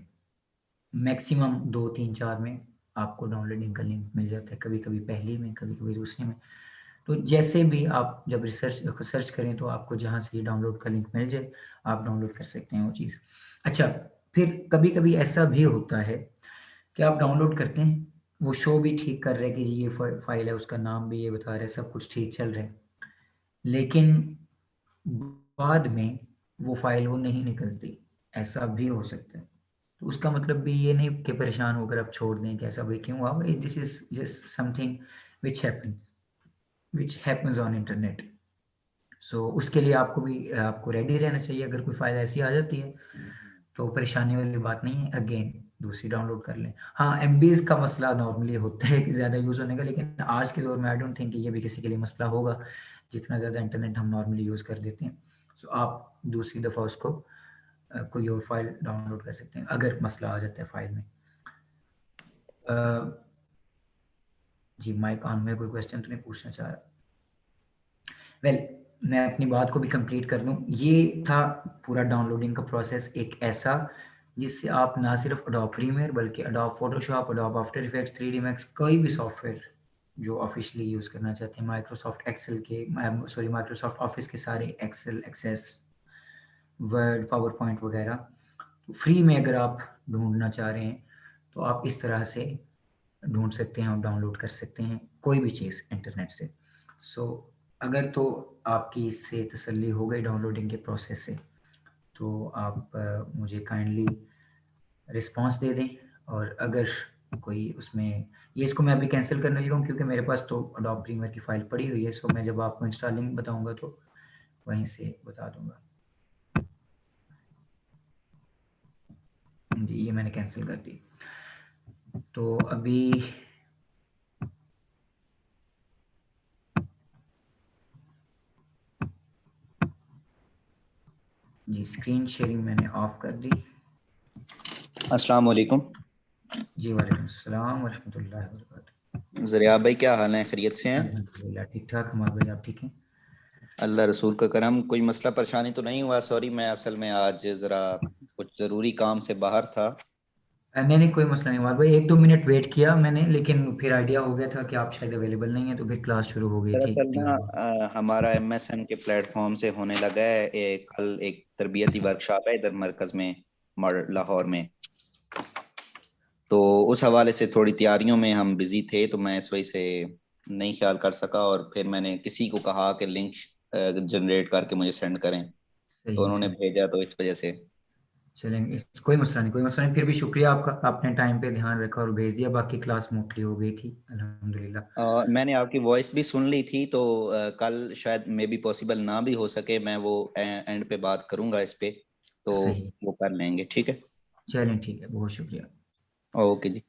मैक्सिमम 2, 3, 4 में आपको डाउनलोडिंग का लिंक मिल जाता है, कभी-कभी पहली में, कभी-कभी दूसरी में। तो जैसे भी आप जब सर्च करें, तो आपको जहाँ से ये डाउनलोड का लिंक मिल जाए, आप डाउनलोड कर सकते हैं वो चीज़। अच्छा, फिर कभी-कभी ऐसा भी होता है कि आप डाउनलोड करते हैं, वो शो भी ठीक कर रहा है कि जी ये फ़ाइल है, उसका नाम भी ये बता रहा है, सब कुछ ठीक चल रहा है। लेकिन बाद में वो फ़ाइल वो नहीं निकलती, ऐसा भी हो सकता है। तो उसका मतलब भी ये नहीं कि परेशान होकर आप छोड़ दें कि ऐसा भाई क्यों हुआ? भाई this is just something which happens on internet. So उसके लिए आपको रेडी रहना चाहिए। अगर कोई फ़ाइल ऐसी आ जाती है, तो परेशानी वाली बात नहीं है, अगेन दूसरी डाउनलोड कर लें। हाँ, एमबीज़ का मसला नॉर्मली होता है कि ज़्यादा यूज़ होने का, लेकिन आज के दौर में आई डोंट थिंक कि ये भी किसी के लिए मसला होगा, जितना ज़्यादा इंटरनेट हम नॉर्मली यूज़ कर देते हैं। सो आप दूसरी दफ़ा उसको कोई और फ़ाइल डाउनलोड कर सकते हैं, अगर मसला आ जाता है फ़ाइल में। अ, जी, माइक ऑन में कोई क्वेश्चन तो नहीं पूछना चाह रहा? वेल, मैं अपनी बात को भी कंप्लीट कर लूँ। ये था पूरा डाउनलोडिंग का प्रोसेस, एक ऐसा जिससे आप ना सिर्फ एडोब प्रीमियर, बल्कि Adobe Photoshop, Adobe After Effects, 3डी मैक्स, कोई भी सॉफ्टवेयर जो ऑफ़िशियली यूज़ करना चाहते हैं, माइक्रोसॉफ्ट एक्सेल के, माइक्रोसॉफ्ट ऑफ़िस के सारे Excel, Access, Word, PowerPoint वगैरह, तो फ्री में अगर आप ढूँढना चाह रहे हैं, तो आप इस तरह से ढूँढ सकते हैं और डाउनलोड कर सकते हैं कोई भी चीज़ इंटरनेट से। सो अगर तो आपकी इससे तसल्ली हो गई डाउनलोडिंग के प्रोसेस से, तो आप मुझे काइंडली रिस्पॉन्स दे दें, और अगर कोई उसमें ये इसको मैं अभी कैंसिल करने लगा हूँ क्योंकि मेरे पास तो अडोब प्रीमियर की फाइल पड़ी हुई है। सो मैं जब आपको इंस्टॉलिंग बताऊंगा तो वहीं से बता दूंगा। जी ये मैंने कैंसिल कर दी। तो अभी जी स्क्रीन शेयरिंग मैंने ऑफ कर दी। अस्सलाम वालेकुम। जी वालेकुम अस्सलाम वरहमतुल्लाहि वबरकातुहू। ज़रिया भाई क्या हाल है, खैरियत से हैं? अल्हम्दुलिल्लाह ठीक ठाक। हमारे भाई आप ठीक हैं? अल्लाह रसूल का करम। कोई मसला परेशानी तो नहीं हुआ? सॉरी, मैं असल में आज ज़रा कुछ ज़रूरी काम से बाहर था। नहीं नहीं कोई मसला नहीं हुआ भाई। 1-2 मिनट वेट किया मैंने, लेकिन फिर आइडिया हो गया था कि आप शायद अवेलेबल नहीं है, तो फिर क्लास शुरू हो गई थी। दरअसल ना हमारा MSN के प्लेटफॉर्म से होने लगा है कल एक तरबियती वर्कशॉप है इधर मरकज़ में, लाहौर में। तो उस हवाले से थोड़ी तैयारियों में हम बिजी थे, तो मैं इस वजह से नहीं ख्याल कर सका। और फिर मैंने किसी को कहा कि लिंक जनरेट करके मुझे सेंड करें, सही तो है उन्होंने सही। भेजा, तो इस वजह से। चलेंगे, कोई मसला नहीं कोई मसला नहीं। फिर भी शुक्रिया आपका, आपने टाइम पे ध्यान रखा और भेज दिया। बाकी क्लास मोटली हो गई थी अल्हम्दुलिल्लाह। मैंने आपकी वॉइस भी सुन ली थी, तो कल शायद मे बी पॉसिबल ना भी हो सके। मैं वो एंड पे बात करूंगा इस पे, तो सही, वो कर लेंगे, ठीक है? चलें ठीक है, बहुत शुक्रिया। ओके जी।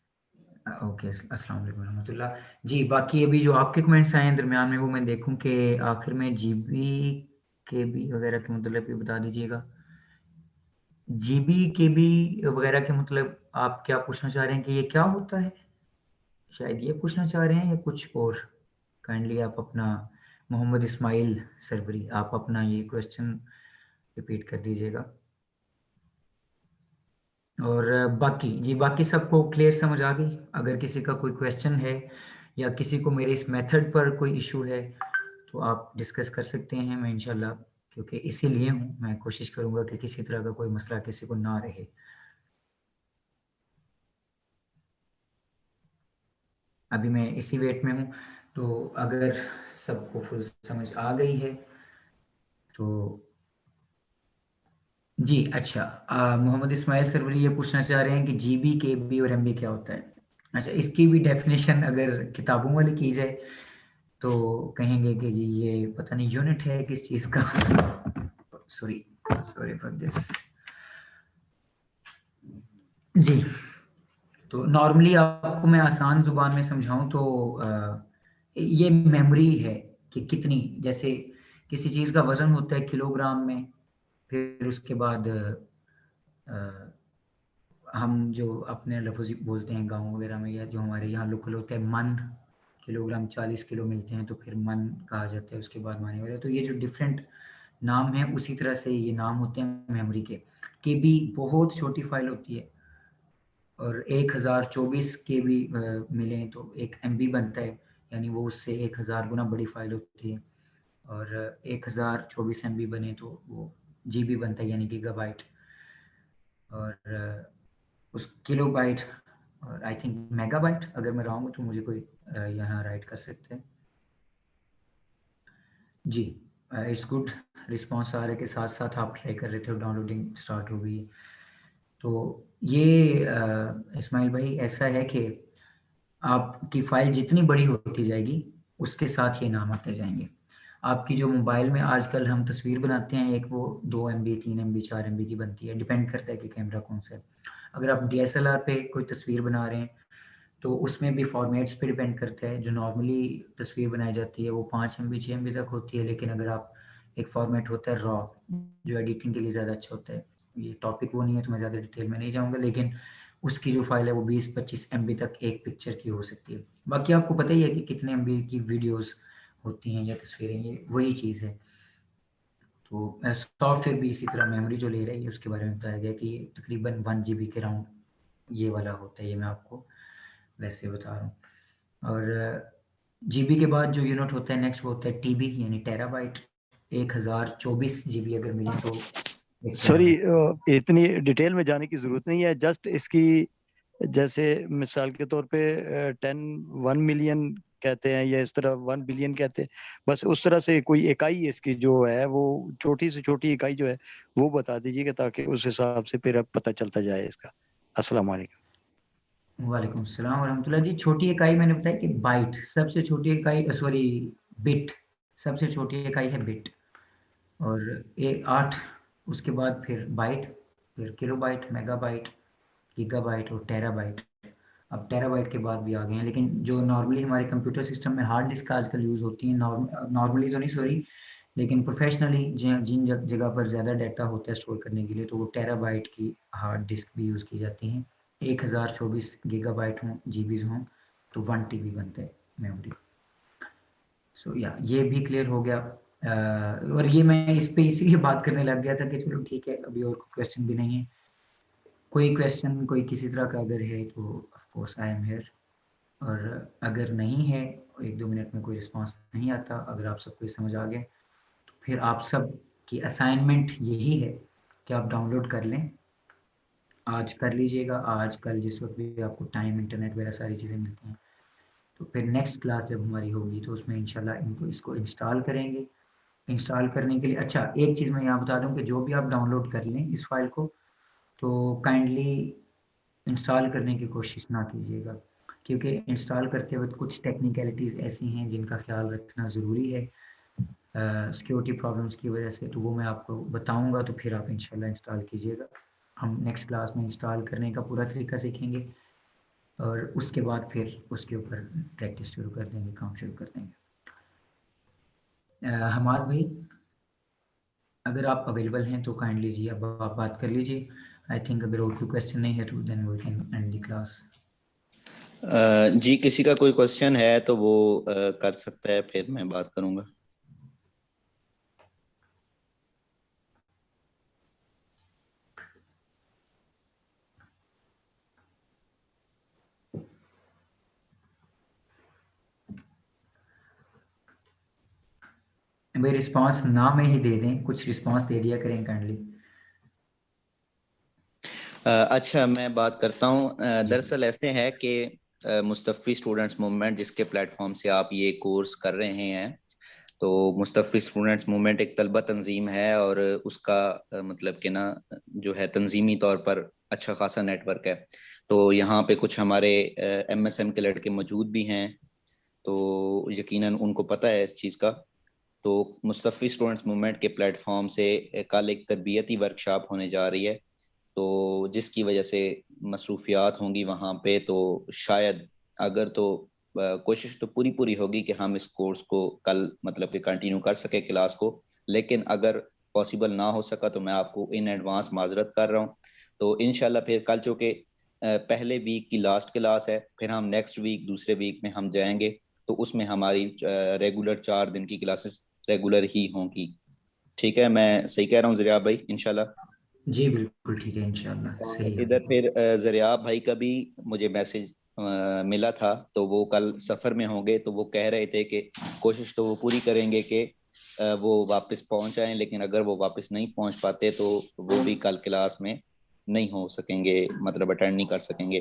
ओके अस्सलाम वालेकुम रहमतुल्लाह। जी बाकी अभी जो आपके कमेंट्स आए हैं दरमियान में, वो मैं देखूं कि आखिर में जीबी के बी वगैरह के मतलब भी बता दीजिएगा। जीबी के बी वगैरह के मतलब आप क्या पूछना चाह रहे हैं कि ये क्या होता है? शायद ये पूछना चाह रहे हैं या कुछ और? काइंडली आप अपना, मोहम्मद इस्माइल सरवरी, आप अपना ये क्वेश्चन रिपीट कर दीजिएगा। और बाकी जी बाकी सबको क्लियर समझ आ गई? अगर किसी का कोई क्वेश्चन है या किसी को मेरे इस मेथड पर कोई इशू है तो आप डिस्कस कर सकते हैं। मैं इंशाल्लाह, क्योंकि इसीलिए हूँ, मैं कोशिश करूँगा कि किसी तरह का कोई मसला किसी को ना रहे। अभी मैं इसी वेट में हूँ, तो अगर सबको फुल समझ आ गई है तो जी अच्छा। मोहम्मद इस्माइल सरवरी ये पूछना चाह रहे हैं कि जीबी केबी और एमबी क्या होता है। अच्छा, इसकी भी डेफिनेशन अगर किताबों वाली की जाए तो कहेंगे कि जी ये पता नहीं यूनिट है किस चीज़ का। Sorry sorry for this. जी तो नॉर्मली आपको मैं आसान ज़ुबान में समझाऊँ तो ये मेमोरी है कि कितनी, जैसे किसी चीज़ का वज़न होता है किलोग्राम में, फिर उसके बाद अ, हम जो अपने लफ्ज़ बोलते हैं गाँव वगैरह में, या जो हमारे यहाँ लोकल होता है मन, किलोग्राम 40 किलो मिलते हैं तो फिर मन कहा जाता है, उसके बाद माने वगैरह। तो ये जो डिफरेंट नाम है उसी तरह से ये नाम होते हैं मेमोरी के। केबी बहुत छोटी फाइल होती है, और 1024 केबी मिले तो 1 एमबी बनता है, यानी वो उससे 1000 गुना बड़ी फाइल होती है। और 1024 एमबी बने तो वो जीबी बनता है, यानी गीगाबाइट। और उस किलोबाइट और आई थिंक मेगाबाइट, अगर मैं रॉन्ग हूँ तो मुझे कोई यहाँ राइट कर सकते हैं। जी इट्स गुड। रिस्पॉन्स आ रहे के साथ साथ आप ट्राई कर रहे थे और डाउनलोडिंग स्टार्ट हो गई। तो ये इस्माइल भाई ऐसा है कि आपकी फ़ाइल जितनी बड़ी होती जाएगी उसके साथ ये नाम आते जाएंगे। आपकी जो मोबाइल में आजकल हम तस्वीर बनाते हैं, एक वो 2 एमबी 3 एमबी 4 एमबी की बनती है, डिपेंड करता है कि कैमरा कौन सा है। अगर आप DSLR पे कोई तस्वीर बना रहे हैं तो उसमें भी फॉर्मेट्स पे डिपेंड करता है। जो नॉर्मली तस्वीर बनाई जाती है वो 5 एमबी 6 एमबी तक होती है, लेकिन अगर आप एक फॉर्मेट होता है रॉ, जो एडिटिंग के लिए ज़्यादा अच्छा होता है, ये टॉपिक वो नहीं है तो मैं ज़्यादा डिटेल में नहीं जाऊँगा, लेकिन उसकी जो फाइल है वो 20-25 एमबी तक एक पिक्चर की हो सकती है। बाकी आपको पता ही है कि कितने एमबी की वीडियोस होती हैं या तस्वीरें, ये वही चीज़ है। तो सॉफ्टवेयर भी इसी तरह मेमोरी जो ले रही है उसके बारे में बताया गया कि ये तकरीबन 1 जीबी के राउंड ये वाला होता है। ये मैं आपको वैसे बता रहा हूँ। और जीबी के बाद जो यूनिट होता है नेक्स्ट, वो होता है टीबी, यानी टेराबाइट। 1024 जीबी अगर मिले तो एक सॉरी, टेराबाइट। इतनी डिटेल में जाने की जरूरत नहीं है। जस्ट इसकी जैसे मिसाल के तौर पे 1 मिलियन कहते हैं या इस तरह 1 बिलियन कहते हैं, बस उस तरह से कोई इकाई इसकी जो है वो छोटी से छोटी इकाई जो है वो बता दीजिएगा, ताकि उस हिसाब से फिर अब पता चलता जाए इसका। अस्सलाम वालेकुम। वालेकुम सलाम वरहमतुल्लाह जी। छोटी इकाई मैंने बताई कि बाइट, सबसे छोटी इकाई सॉरी बिट, सबसे छोटी इकाई है बिट। और 8 उसके बाद फिर बाइट, फिर किलोबाइट, मेगाबाइट, गीगाबाइट और टेराबाइट। अब टेराबाइट के बाद भी आ गए हैं, लेकिन जो नॉर्मली हमारे कंप्यूटर सिस्टम में हार्ड डिस्क आजकल यूज़ होती हैं, नॉर्मली तो नहीं सॉरी, लेकिन प्रोफेशनली जिन जगह पर ज़्यादा डाटा होता है स्टोर करने के लिए, तो वो टेराबाइट की हार्ड डिस्क भी यूज़ की जाती हैं। 1024 गीगाबाइट हों, जीबीज़ हों, तो 1 टीबी बनता है मेमोरी। सो या ये भी क्लियर हो गया। और ये मैं इस पे इसीलिए बात करने लग गया था कि चलो ठीक है, अभी और क्वेश्चन भी नहीं है। कोई क्वेश्चन कोई किसी तरह का अगर है तो of course I am here, और अगर नहीं है, 1-2 मिनट में कोई रिस्पॉन्स नहीं आता, अगर आप सबको ये समझ आ गया, तो फिर आप सब की असाइनमेंट यही है कि आप डाउनलोड कर लें। आज कर लीजिएगा, आज कल जिस वक़्त भी आपको टाइम, इंटरनेट वगैरह सारी चीज़ें मिलती हैं। तो फिर नेक्स्ट क्लास जब हमारी होगी तो उसमें इंशाल्लाह इनको इसको इंस्टॉल करेंगे। इंस्टॉल करने के लिए अच्छा एक चीज़ मैं यहाँ बता दूँ कि जो भी आप डाउनलोड कर लें इस फ़ाइल को, तो काइंडली इंस्टॉल करने की कोशिश ना कीजिएगा, क्योंकि इंस्टॉल करते वक़्त कुछ टेक्निकलिटीज़ ऐसी हैं जिनका ख़्याल रखना ज़रूरी है सिक्योरिटी प्रॉब्लम्स की वजह से। तो वो मैं आपको बताऊँगा, तो फिर आप इंशाल्लाह इंस्टॉल कीजिएगा। हम नेक्स्ट क्लास में इंस्टॉल करने का पूरा तरीका सीखेंगे, और उसके बाद फिर उसके ऊपर प्रैक्टिस शुरू कर देंगे, काम शुरू कर देंगे। हमाद भाई, अगर आप अवेलेबल हैं तो काइंडली जी अब आप बात कर लीजिए। आई थिंक अगर और कोई क्वेश्चन नहीं है तो then we can end the class. जी किसी का कोई क्वेश्चन है तो वो कर सकता है, फिर मैं बात करूंगा। भाई रिस्पांस ना में ही दे दें, कुछ रिस्पांस दे दिया करें काइंडली। अच्छा मैं बात करता हूँ। दरअसल ऐसे है कि मुस्तफ़ी स्टूडेंट्स मूवमेंट जिसके प्लेटफॉर्म से आप ये कोर्स कर रहे हैं, तो मुस्तफ़ी स्टूडेंट्स मूवमेंट एक तलबा तंजीम है और उसका मतलब कि ना जो है तंजीमी तौर पर अच्छा खासा नेटवर्क है। तो यहाँ पे कुछ हमारे MSM के लड़के मौजूद भी हैं, तो यकीनन उनको पता है इस चीज़ का। तो मुस्तफ़ी स्टूडेंट्स मूवमेंट के प्लेटफॉर्म से कल एक तरबियती वर्कशॉप होने जा रही है, तो जिसकी वजह से मसरूफियात होंगी वहाँ पे। तो शायद अगर तो कोशिश तो पूरी पूरी होगी कि हम इस कोर्स को कल मतलब कि कंटिन्यू कर सके क्लास को, लेकिन अगर पॉसिबल ना हो सका तो मैं आपको इन एडवांस माजरत कर रहा हूँ। तो इंशाल्लाह फिर कल चूँकि पहले वीक की लास्ट क्लास है, फिर हम नेक्स्ट वीक दूसरे वीक में हम जाएंगे, तो उसमें हमारी रेगुलर 4 दिन की क्लासेस रेगुलर ही होंगी। ठीक है, मैं सही कह रहा हूँ ज़रिया भाई? इंशाल्लाह जी बिल्कुल ठीक है, इंशाल्लाह सही है। इधर फिर ज़रिया भाई का भी मुझे मैसेज मिला था, तो वो कल सफ़र में होंगे, तो वो कह रहे थे कि कोशिश तो वो पूरी करेंगे कि वो वापस पहुंच आएं, लेकिन अगर वो वापस नहीं पहुंच पाते तो वो भी कल क्लास में नहीं हो सकेंगे, मतलब अटेंड नहीं कर सकेंगे।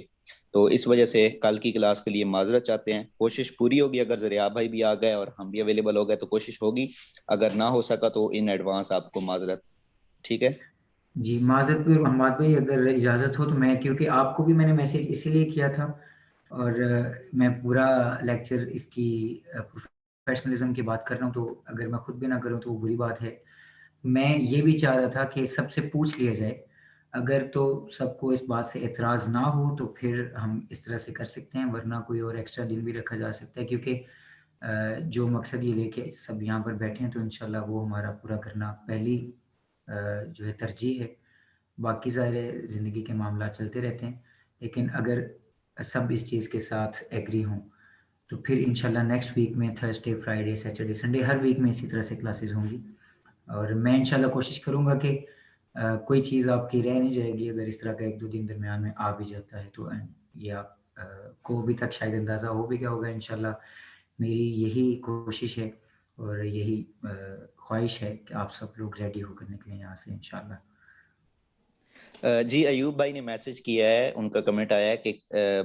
तो इस वजह से कल की क्लास के लिए माजरत चाहते हैं। कोशिश पूरी होगी, अगर ज़रिया भाई भी आ गए और हम भी अवेलेबल हो गए तो कोशिश होगी, अगर ना हो सका तो इन एडवांस आपको माजरत। ठीक है जी माज़रत भी। और हमाद भाई अगर इजाज़त हो तो मैं, क्योंकि आपको भी मैंने मैसेज इसीलिए किया था, और मैं पूरा लेक्चर इसकी प्रोफेशनलिज्म की बात कर रहा हूँ, तो अगर मैं खुद भी ना करूँ तो वो बुरी बात है। मैं ये भी चाह रहा था कि सबसे पूछ लिया जाए, अगर तो सबको इस बात से एतराज़ ना हो तो फिर हम इस तरह से कर सकते हैं, वरना कोई और एक्स्ट्रा दिन भी रखा जा सकता है, क्योंकि जो मकसद ये लेके सब यहाँ पर बैठे हैं, तो इंशाल्लाह वो हमारा पूरा करना पहली जो है तरजीह है। बाकी सारे ज़िंदगी के मामला चलते रहते हैं, लेकिन अगर सब इस चीज़ के साथ एग्री हों तो फिर इंशाल्लाह नेक्स्ट वीक में थर्सडे, फ्राइडे, सैटरडे, संडे हर वीक में इसी तरह से क्लासेस होंगी। और मैं इंशाल्लाह कोशिश करूँगा कि कोई चीज़ आपकी रह नहीं जाएगी, अगर इस तरह का 1-2 दिन दरमियान में आ भी जाता है तो। ये आप को अभी तक शायद अंदाज़ा हो भी गया होगा इंशाल्लाह। मेरी यही कोशिश है और यही ख्वाहिश है कि आप सब लोग रेडी होकर निकलें यहाँ से इंशाल्लाह। जी अयूब भाई ने मैसेज किया है, उनका कमेंट आया है कि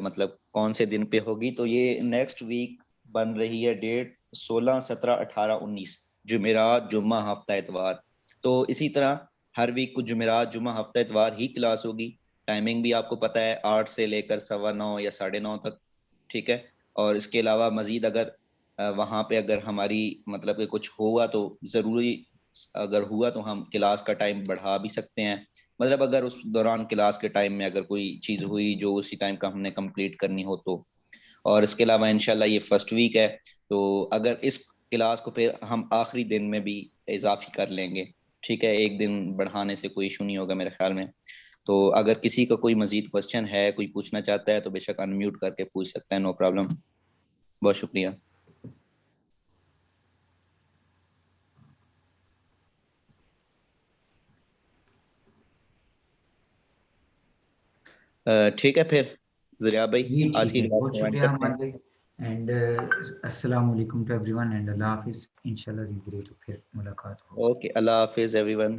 मतलब कौन से दिन पे होगी। तो ये नेक्स्ट वीक बन रही है डेट 16, 17, 18, 19 जुमेरात, जुम्मा, हफ्ता, इतवार। तो इसी तरह हर वीक को जुमेरात, जुम्मा, हफ्ता, इतवार ही क्लास होगी। टाइमिंग भी आपको पता है 8 से लेकर 9:15 या 9:30 तक, ठीक है। और इसके अलावा मजीद अगर वहाँ पे अगर हमारी मतलब कि कुछ हुआ तो ज़रूरी, अगर हुआ तो हम क्लास का टाइम बढ़ा भी सकते हैं। मतलब अगर उस दौरान क्लास के टाइम में अगर कोई चीज़ हुई जो उसी टाइम का हमने कंप्लीट करनी हो तो। और इसके अलावा इंशाल्लाह ये फर्स्ट वीक है, तो अगर इस क्लास को फिर हम आखिरी दिन में भी इजाफी कर लेंगे, ठीक है। एक दिन बढ़ाने से कोई इशू नहीं होगा मेरे ख्याल में। तो अगर किसी का कोई मजीद क्वेश्चन है, कोई पूछना चाहता है तो बेशक अनम्यूट करके पूछ सकता है, नो प्रॉब्लम। बहुत शुक्रिया। ठीक है फिर ज़रिया भाई, जी आज ठीक की है, क्लास बहुत को एंड शुक्रिया करते हैं। हमारे भाई। एंड अस्सलाम वालेकुम टू एवरीवन एंड अल्लाह हाफिज़। इंशाल्लाह ज़िंदगी तो फिर मुलाकात होगी। ओके, अल्लाह हाफिज़ एवरीवन।